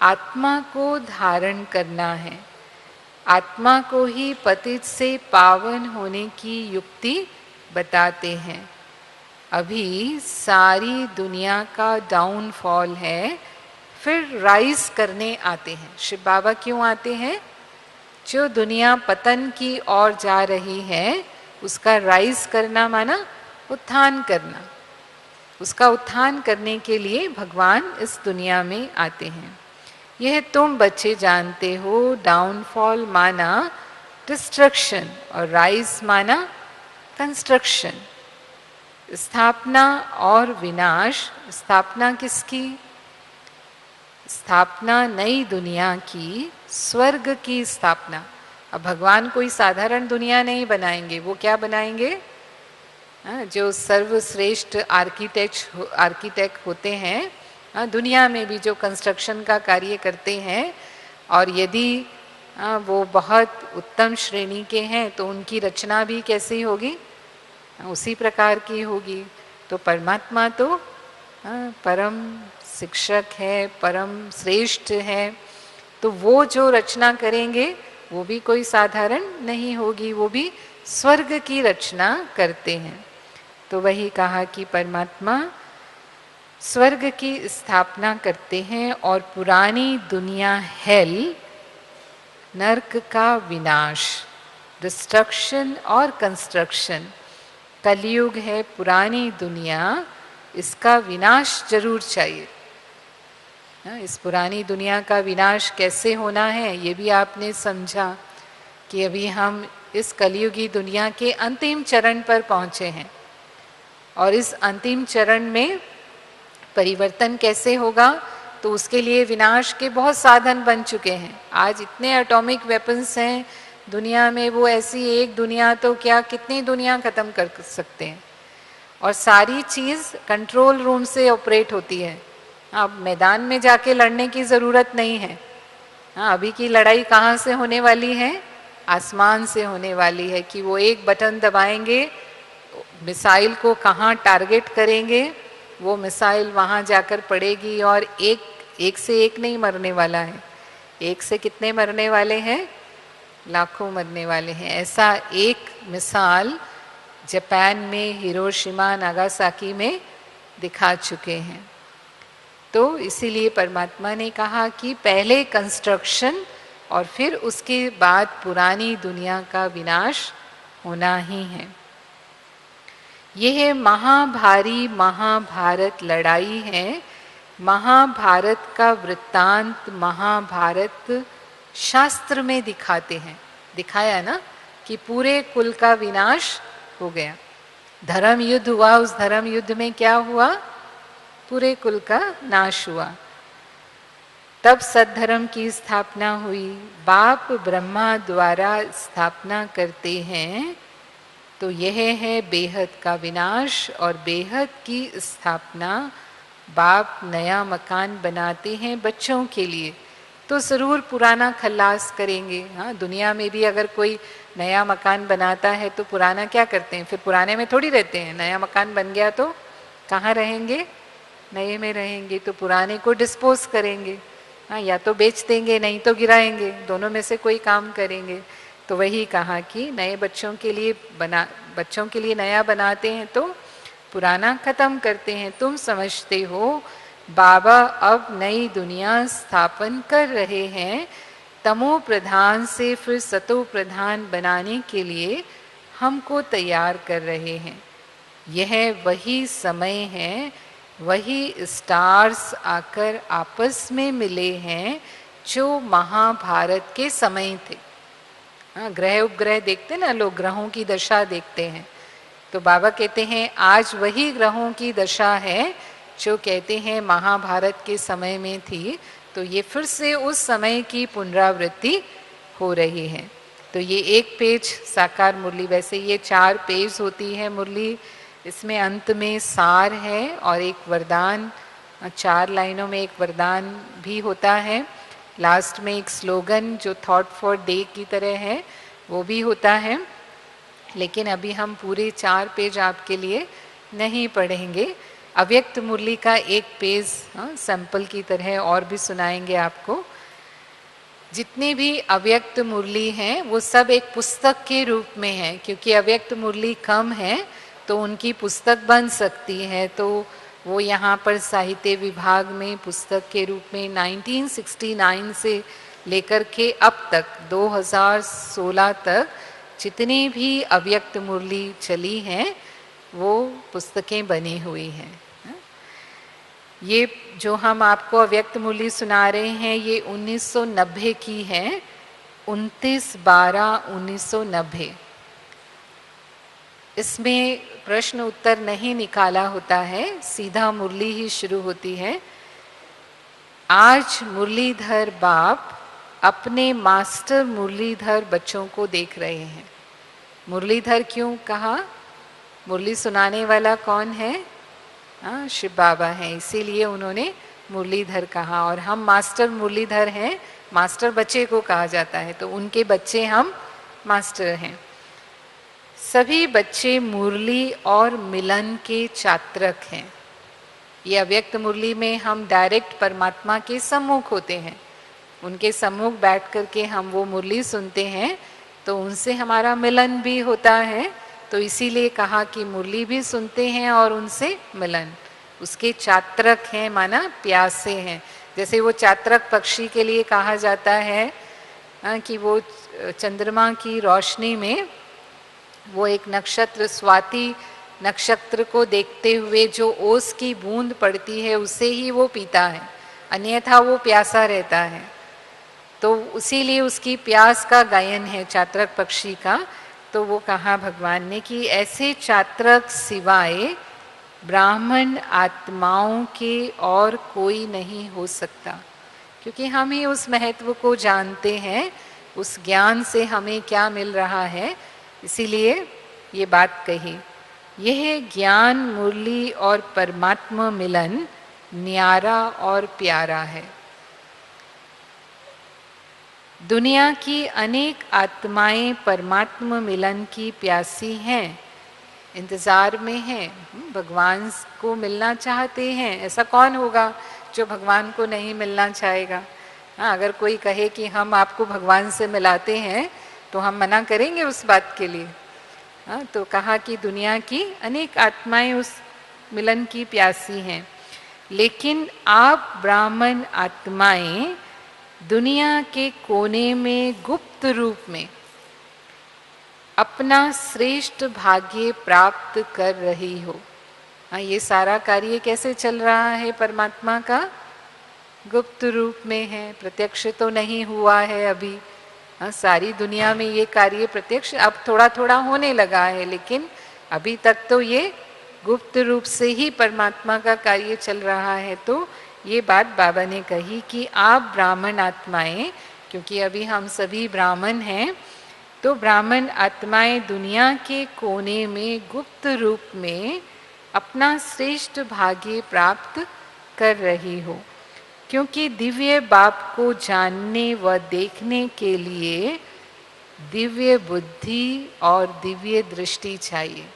[SPEAKER 1] आत्मा को धारण करना है। आत्मा को ही पतित से पावन होने की युक्ति बताते हैं। अभी सारी दुनिया का डाउनफॉल है, फिर राइज करने आते हैं। शिव बाबा क्यों आते हैं? जो दुनिया पतन की ओर जा रही है उसका राइज करना माना उत्थान करना। उसका उत्थान करने के लिए भगवान इस दुनिया में आते हैं। यह तुम बच्चे जानते हो। डाउनफॉल माना डिस्ट्रक्शन और राइज माना कंस्ट्रक्शन। स्थापना और विनाश। स्थापना किसकी? स्थापना नई दुनिया की, स्वर्ग की स्थापना। अब भगवान कोई साधारण दुनिया नहीं बनाएंगे। वो क्या बनाएंगे? जो सर्वश्रेष्ठ आर्किटेक्ट होते हैं दुनिया में भी, जो कंस्ट्रक्शन का कार्य करते हैं, और यदि वो बहुत उत्तम श्रेणी के हैं, तो उनकी रचना भी कैसी होगी, उसी प्रकार की होगी। तो परमात्मा तो परम शिक्षक है, परम श्रेष्ठ है, तो वो जो रचना करेंगे वो भी कोई साधारण नहीं होगी, वो भी स्वर्ग की रचना करते हैं। तो वही कहा कि परमात्मा स्वर्ग की स्थापना करते हैं और पुरानी दुनिया हेल, नरक का विनाश, डिस्ट्रक्शन और कंस्ट्रक्शन, कलयुग है, पुरानी दुनिया, इसका विनाश जरूर चाहिए। इस पुरानी दुनिया का विनाश कैसे होना है ये भी आपने समझा कि अभी हम इस कलयुगी दुनिया के अंतिम चरण पर पहुंचे हैं, और इस अंतिम चरण में परिवर्तन कैसे होगा, तो उसके लिए विनाश के बहुत साधन बन चुके हैं। आज इतने एटॉमिक वेपन्स हैं दुनिया में, वो ऐसी एक दुनिया तो क्या कितनी दुनिया खत्म कर सकते हैं, और सारी चीज़ कंट्रोल रूम से ऑपरेट होती है। अब मैदान में जाके लड़ने की ज़रूरत नहीं है। अभी की लड़ाई कहाँ से होने वाली है, आसमान से होने वाली है, कि वो एक बटन दबाएंगे, मिसाइल को कहाँ टारगेट करेंगे, वो मिसाइल वहाँ जाकर पड़ेगी, और एक से एक नहीं मरने वाला है, एक से कितने मरने वाले हैं, लाखों मरने वाले हैं। ऐसा एक मिसाल जापान में हिरोशिमा नागासाकी में दिखा चुके हैं। तो इसीलिए परमात्मा ने कहा कि पहले कंस्ट्रक्शन और फिर उसके बाद पुरानी दुनिया का विनाश होना ही है। यह महाभारी महाभारत लड़ाई है। महाभारत का वृत्तांत महाभारत शास्त्र में दिखाते हैं, दिखाया ना कि पूरे कुल का विनाश हो गया। धर्म युद्ध हुआ, उस धर्म युद्ध में क्या हुआ, पूरे कुल का नाश हुआ। तब सद्धर्म की स्थापना हुई। बाप ब्रह्मा द्वारा स्थापना करते हैं, तो यह है बेहद का विनाश और बेहद की स्थापना। बाप नया मकान बनाते हैं बच्चों के लिए, तो ज़रूर पुराना खल्लास करेंगे। हाँ, दुनिया में भी अगर कोई नया मकान बनाता है तो पुराना क्या करते हैं, फिर पुराने में थोड़ी रहते हैं। नया मकान बन गया तो कहाँ रहेंगे, नए में रहेंगे। तो पुराने को डिस्पोज करेंगे, हाँ, या तो बेच देंगे नहीं तो गिराएंगे, दोनों में से कोई काम करेंगे। तो वही कहा कि नए बच्चों के लिए नया बनाते हैं तो पुराना खत्म करते हैं। तुम समझते हो बाबा अब नई दुनिया स्थापन कर रहे हैं, तमो प्रधान से फिर सतो प्रधान बनाने के लिए हमको तैयार कर रहे हैं। यह वही समय है, वही स्टार्स आकर आपस में मिले हैं जो महाभारत के समय थे। हाँ, ग्रह उपग्रह देखते ना लोग, ग्रहों की दशा देखते हैं, तो बाबा कहते हैं आज वही ग्रहों की दशा है जो कहते हैं महाभारत के समय में थी। तो ये फिर से उस समय की पुनरावृत्ति हो रही है। तो ये एक पेज साकार मुरली, वैसे ये 4 पेज होती है मुरली, इसमें अंत में सार है और एक वरदान, 4 लाइनों में एक वरदान भी होता है। लास्ट में एक स्लोगन जो थॉट फॉर डे की तरह है वो भी होता है। लेकिन अभी हम पूरे 4 पेज आपके लिए नहीं पढ़ेंगे। अव्यक्त मुरली का एक पेज सैंपल की तरह और भी सुनाएंगे आपको। जितनी भी अव्यक्त मुरली हैं वो सब एक पुस्तक के रूप में है, क्योंकि अव्यक्त मुरली कम है तो उनकी पुस्तक बन सकती है। तो वो यहाँ पर साहित्य विभाग में पुस्तक के रूप में 1969 से लेकर के अब तक 2016 तक जितनी भी अव्यक्त मुरली चली हैं वो पुस्तकें बनी हुई हैं। ये जो हम आपको अव्यक्त मुरली सुना रहे हैं ये 1990 की है, 29/12/1990। इसमें प्रश्न उत्तर नहीं निकाला होता है, सीधा मुरली ही शुरू होती है। आज मुरलीधर बाप अपने मास्टर मुरलीधर बच्चों को देख रहे हैं। मुरलीधर क्यों कहा, मुरली सुनाने वाला कौन है, शिव बाबा हैं, इसीलिए उन्होंने मुरलीधर कहा, और हम मास्टर मुरलीधर हैं, मास्टर बच्चे को कहा जाता है, तो उनके बच्चे हम मास्टर हैं। सभी बच्चे मुरली और मिलन के चात्रक हैं। ये अव्यक्त मुरली में हम डायरेक्ट परमात्मा के सम्मुख होते हैं, उनके सम्मुख बैठ करके हम वो मुरली सुनते हैं, तो उनसे हमारा मिलन भी होता है। तो इसीलिए कहा कि मुरली भी सुनते हैं और उनसे मिलन, उसके चात्रक हैं, माना प्यासे हैं। जैसे वो चात्रक पक्षी के लिए कहा जाता है कि वो चंद्रमा की रोशनी में वो एक नक्षत्र स्वाति नक्षत्र को देखते हुए जो ओस की बूंद पड़ती है उसे ही वो पीता है, अन्यथा वो प्यासा रहता है। तो उसीलिए उसकी प्यास का गायन है चात्रक पक्षी का। तो वो कहा भगवान ने कि ऐसे चात्रक सिवाय ब्राह्मण आत्माओं के और कोई नहीं हो सकता, क्योंकि हम ही उस महत्व को जानते हैं, उस ज्ञान से हमें क्या मिल रहा है, इसीलिए ये बात कही। यह ज्ञान मुरली और परमात्मा मिलन न्यारा और प्यारा है। दुनिया की अनेक आत्माएं परमात्मा मिलन की प्यासी हैं, इंतजार में हैं, भगवान को मिलना चाहते हैं। ऐसा कौन होगा जो भगवान को नहीं मिलना चाहेगा? हाँ, अगर कोई कहे कि हम आपको भगवान से मिलाते हैं तो हम मना करेंगे उस बात के लिए। हाँ, तो कहा कि दुनिया की अनेक आत्माएं उस मिलन की प्यासी हैं, लेकिन आप ब्राह्मण आत्माएं दुनिया के कोने में गुप्त रूप में अपना श्रेष्ठ भाग्य प्राप्त कर रही हो। हाँ, ये सारा कार्य कैसे चल रहा है परमात्मा का? गुप्त रूप में है, प्रत्यक्ष तो नहीं हुआ है अभी। हाँ, सारी दुनिया में ये कार्य प्रत्यक्ष अब थोड़ा थोड़ा होने लगा है, लेकिन अभी तक तो ये गुप्त रूप से ही परमात्मा का कार्य चल रहा है। तो ये बात बाबा ने कही कि आप ब्राह्मण आत्माएं, क्योंकि अभी हम सभी ब्राह्मण हैं, तो ब्राह्मण आत्माएं दुनिया के कोने में गुप्त रूप में अपना श्रेष्ठ भाग्य प्राप्त कर रही हो, क्योंकि दिव्य बाप को जानने व देखने के लिए दिव्य बुद्धि और दिव्य दृष्टि चाहिए।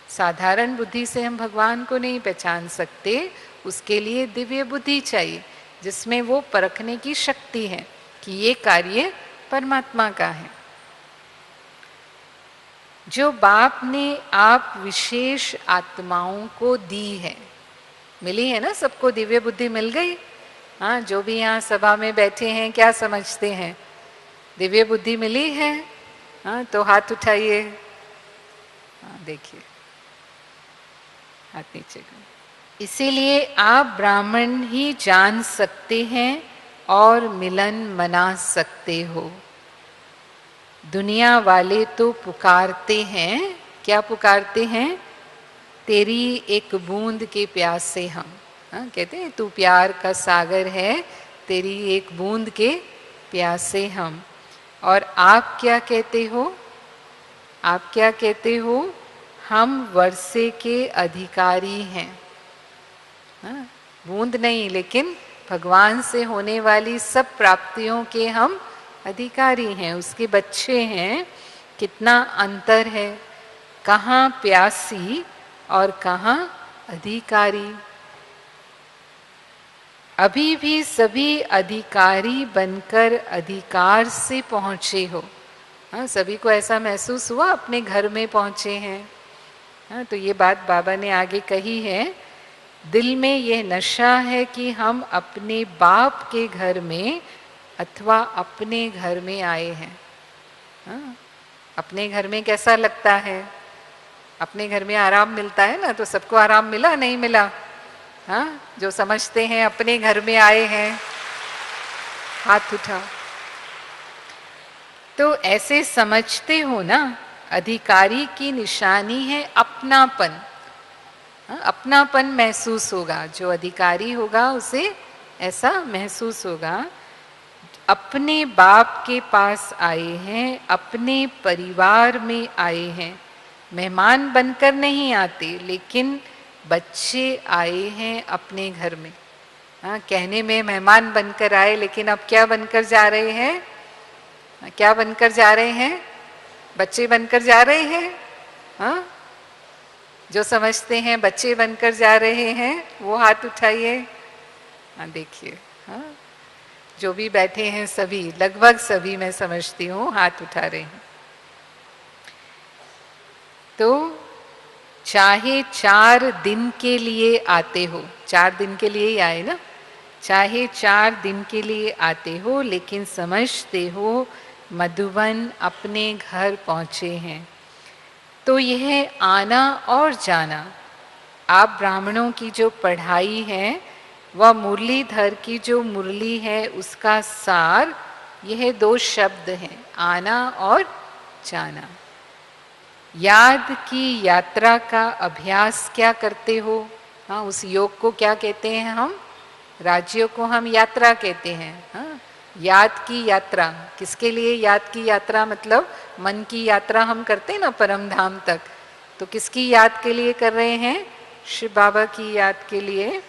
[SPEAKER 1] साधारण बुद्धि से हम भगवान को नहीं पहचान सकते, उसके लिए दिव्य बुद्धि चाहिए, जिसमें वो परखने की शक्ति है कि ये कार्य परमात्मा का है। जो बाप ने आप विशेष आत्माओं को दी है, मिली है ना, सबको दिव्य बुद्धि मिल गई। हाँ, जो भी यहाँ सभा में बैठे हैं क्या समझते हैं? दिव्य बुद्धि मिली है? हाँ, तो हाथ उठाइए। हाँ, देखिए, हाथ नीचे करो। इसीलिए आप ब्राह्मण ही जान सकते हैं और मिलन मना सकते हो। दुनिया वाले तो पुकारते हैं, क्या पुकारते हैं? तेरी एक बूंद के प्यास से हम। हाँ, कहते हैं तू प्यार का सागर है, तेरी एक बूंद के प्यास से हम। और आप क्या कहते हो? आप क्या कहते हो? हम वर्षे के अधिकारी हैं। हाँ, बूंद नहीं, लेकिन भगवान से होने वाली सब प्राप्तियों के हम अधिकारी हैं, उसके बच्चे हैं। कितना अंतर है, कहाँ प्यासी और कहाँ अधिकारी। अभी भी सभी अधिकारी बनकर अधिकार से पहुँचे हो। हाँ, सभी को ऐसा महसूस हुआ अपने घर में पहुँचे हैं। हाँ, तो ये बात बाबा ने आगे कही है, दिल में यह नशा है कि हम अपने बाप के घर में अथवा अपने घर में आए हैं। हाँ, अपने घर में कैसा लगता है? अपने घर में आराम मिलता है ना, तो सबको आराम मिला नहीं मिला? हाँ, जो समझते हैं अपने घर में आए हैं, हाथ उठा। तो ऐसे समझते हो ना, अधिकारी की निशानी है अपनापन। हाँ, अपनापन महसूस होगा, जो अधिकारी होगा उसे ऐसा महसूस होगा। अपने बाप के पास आए हैं, अपने परिवार में आए हैं, मेहमान बनकर नहीं आते, लेकिन बच्चे आए हैं अपने घर में। हाँ, कहने में मेहमान बनकर आए, लेकिन अब क्या बनकर जा रहे हैं? क्या बनकर जा रहे हैं? बच्चे बनकर जा रहे हैं। हाँ, जो समझते हैं बच्चे बनकर जा रहे हैं वो हाथ उठाइए। हाँ देखिए, हाँ जो भी बैठे हैं सभी, लगभग सभी मैं समझती हूँ हाथ उठा रहे हैं। तो चाहे 4 दिन के लिए आते हो, 4 दिन के लिए ही आए ना, चाहे 4 दिन के लिए आते हो, लेकिन समझते हो मधुबन अपने घर पहुंचे हैं। तो यह आना और जाना, आप ब्राह्मणों की जो पढ़ाई है वह मुरलीधर की जो मुरली है उसका सार यह 2 शब्द हैं, आना और जाना। याद की यात्रा का अभ्यास क्या करते हो? हाँ, उस योग को क्या कहते हैं हम? राज्यों को हम यात्रा कहते हैं। हाँ, याद की यात्रा, किसके लिए याद की यात्रा? मतलब मन की यात्रा हम करते हैं ना परम धाम तक, तो किसकी याद के लिए कर रहे हैं? शिव बाबा की याद के लिए।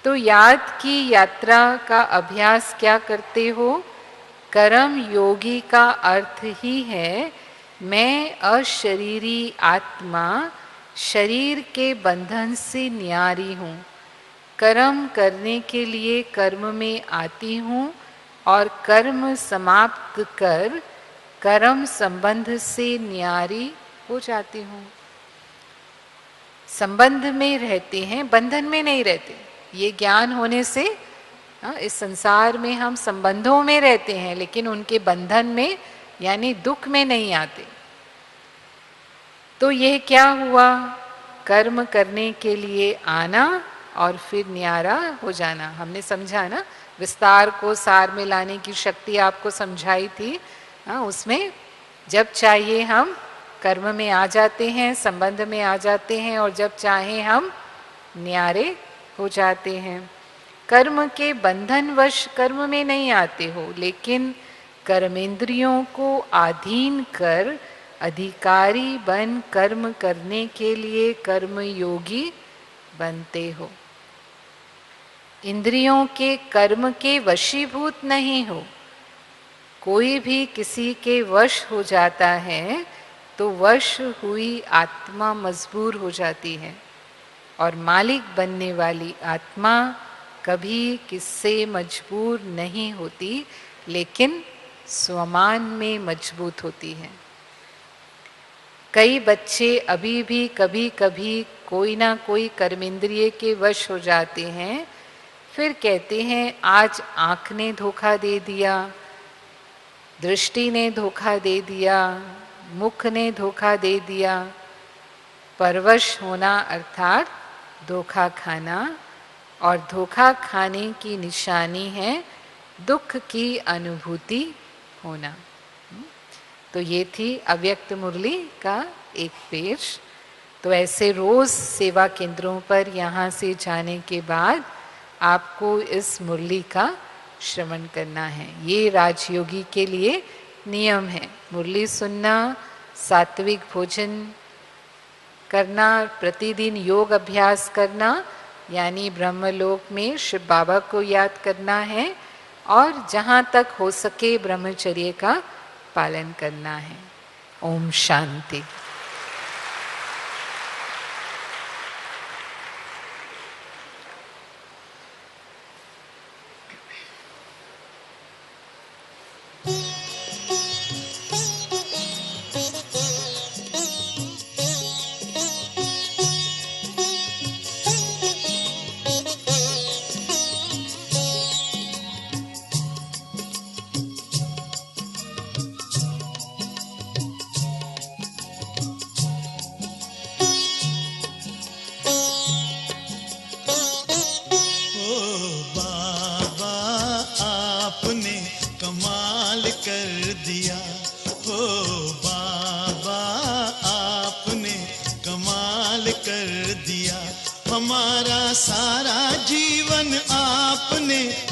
[SPEAKER 1] तो याद की यात्रा का अभ्यास क्या करते हो? कर्म योगी का अर्थ ही है मैं अशरीरी आत्मा, शरीर के बंधन से न्यारी हूँ, कर्म करने के लिए कर्म में आती हूँ और कर्म समाप्त कर कर्म संबंध से न्यारी हो जाती हूँ। संबंध में रहते हैं, बंधन में नहीं रहते। ये ज्ञान होने से इस संसार में हम संबंधों में रहते हैं, लेकिन उनके बंधन में यानी दुख में नहीं आते। तो यह क्या हुआ? कर्म करने के लिए आना और फिर न्यारा हो जाना। हमने समझा ना, विस्तार को सार में लाने की शक्ति आपको समझाई थी। उसमें जब चाहिए हम कर्म में आ जाते हैं, संबंध में आ जाते हैं, और जब चाहे हम न्यारे हो जाते हैं। कर्म के बंधनवश कर्म में नहीं आते हो, लेकिन कर्मेंद्रियों को अधीन कर अधिकारी बन कर्म करने के लिए कर्म योगी बनते हो। इंद्रियों के कर्म के वशीभूत नहीं हो। कोई भी किसी के वश हो जाता है तो वश हुई आत्मा मजबूर हो जाती है, और मालिक बनने वाली आत्मा कभी किससे मजबूर नहीं होती, लेकिन स्वमान में मजबूत होती है। कई बच्चे अभी भी कभी कभी कोई ना कोई कर्मेंद्रिय के वश हो जाते हैं, फिर कहते हैं आज आँख ने धोखा दे दिया, दृष्टि ने धोखा दे दिया, मुख ने धोखा दे दिया। परवश होना अर्थात धोखा खाना, और धोखा खाने की निशानी है दुख की अनुभूति होना। तो ये थी अव्यक्त मुरली का एक पेश। तो ऐसे रोज सेवा केंद्रों पर यहाँ से जाने के बाद आपको इस मुरली का श्रवण करना है। ये राजयोगी के लिए नियम है। मुरली सुनना, सात्विक भोजन करना, प्रतिदिन योग अभ्यास करना, यानी ब्रह्मलोक में शिव बाबा को याद करना है, और जहाँ तक हो सके ब्रह्मचर्य का पालन करना है। ओम शांति।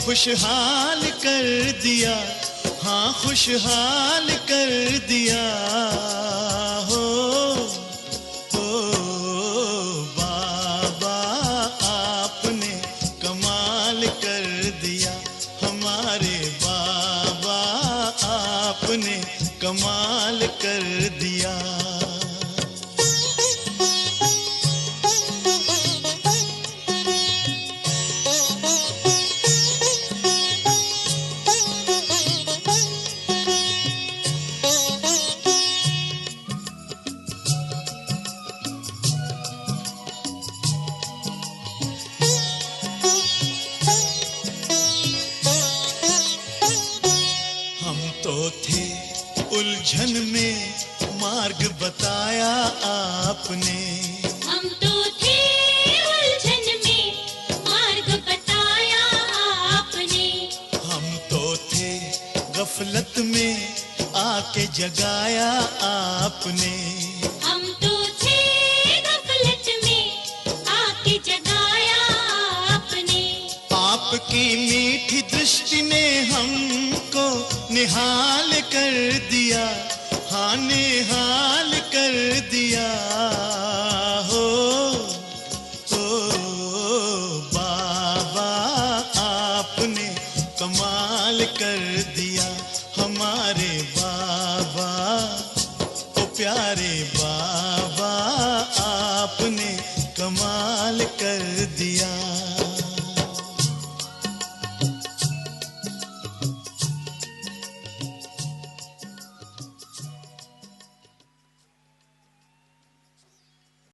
[SPEAKER 2] खुशहाल कर दिया, हाँ खुशहाल कर दिया हो बाबा आपने कमाल कर कमाल कर दिया। उलझन में मार्ग बताया आपने,
[SPEAKER 3] हम तो थे उलझन में मार्ग बताया आपने,
[SPEAKER 2] हम तो थे गफलत में आके जगाया आपने,
[SPEAKER 3] हम तो थे गफलत में आके जगाया आपने।
[SPEAKER 2] आपकी मीठी दृष्टि ने हमको निहाल कर दिया, हाँ निहाल कर दिया। हो बाबा आपने कमाल कर दिया, हमारे बाबा ओ प्यारे बाबा आपने कमाल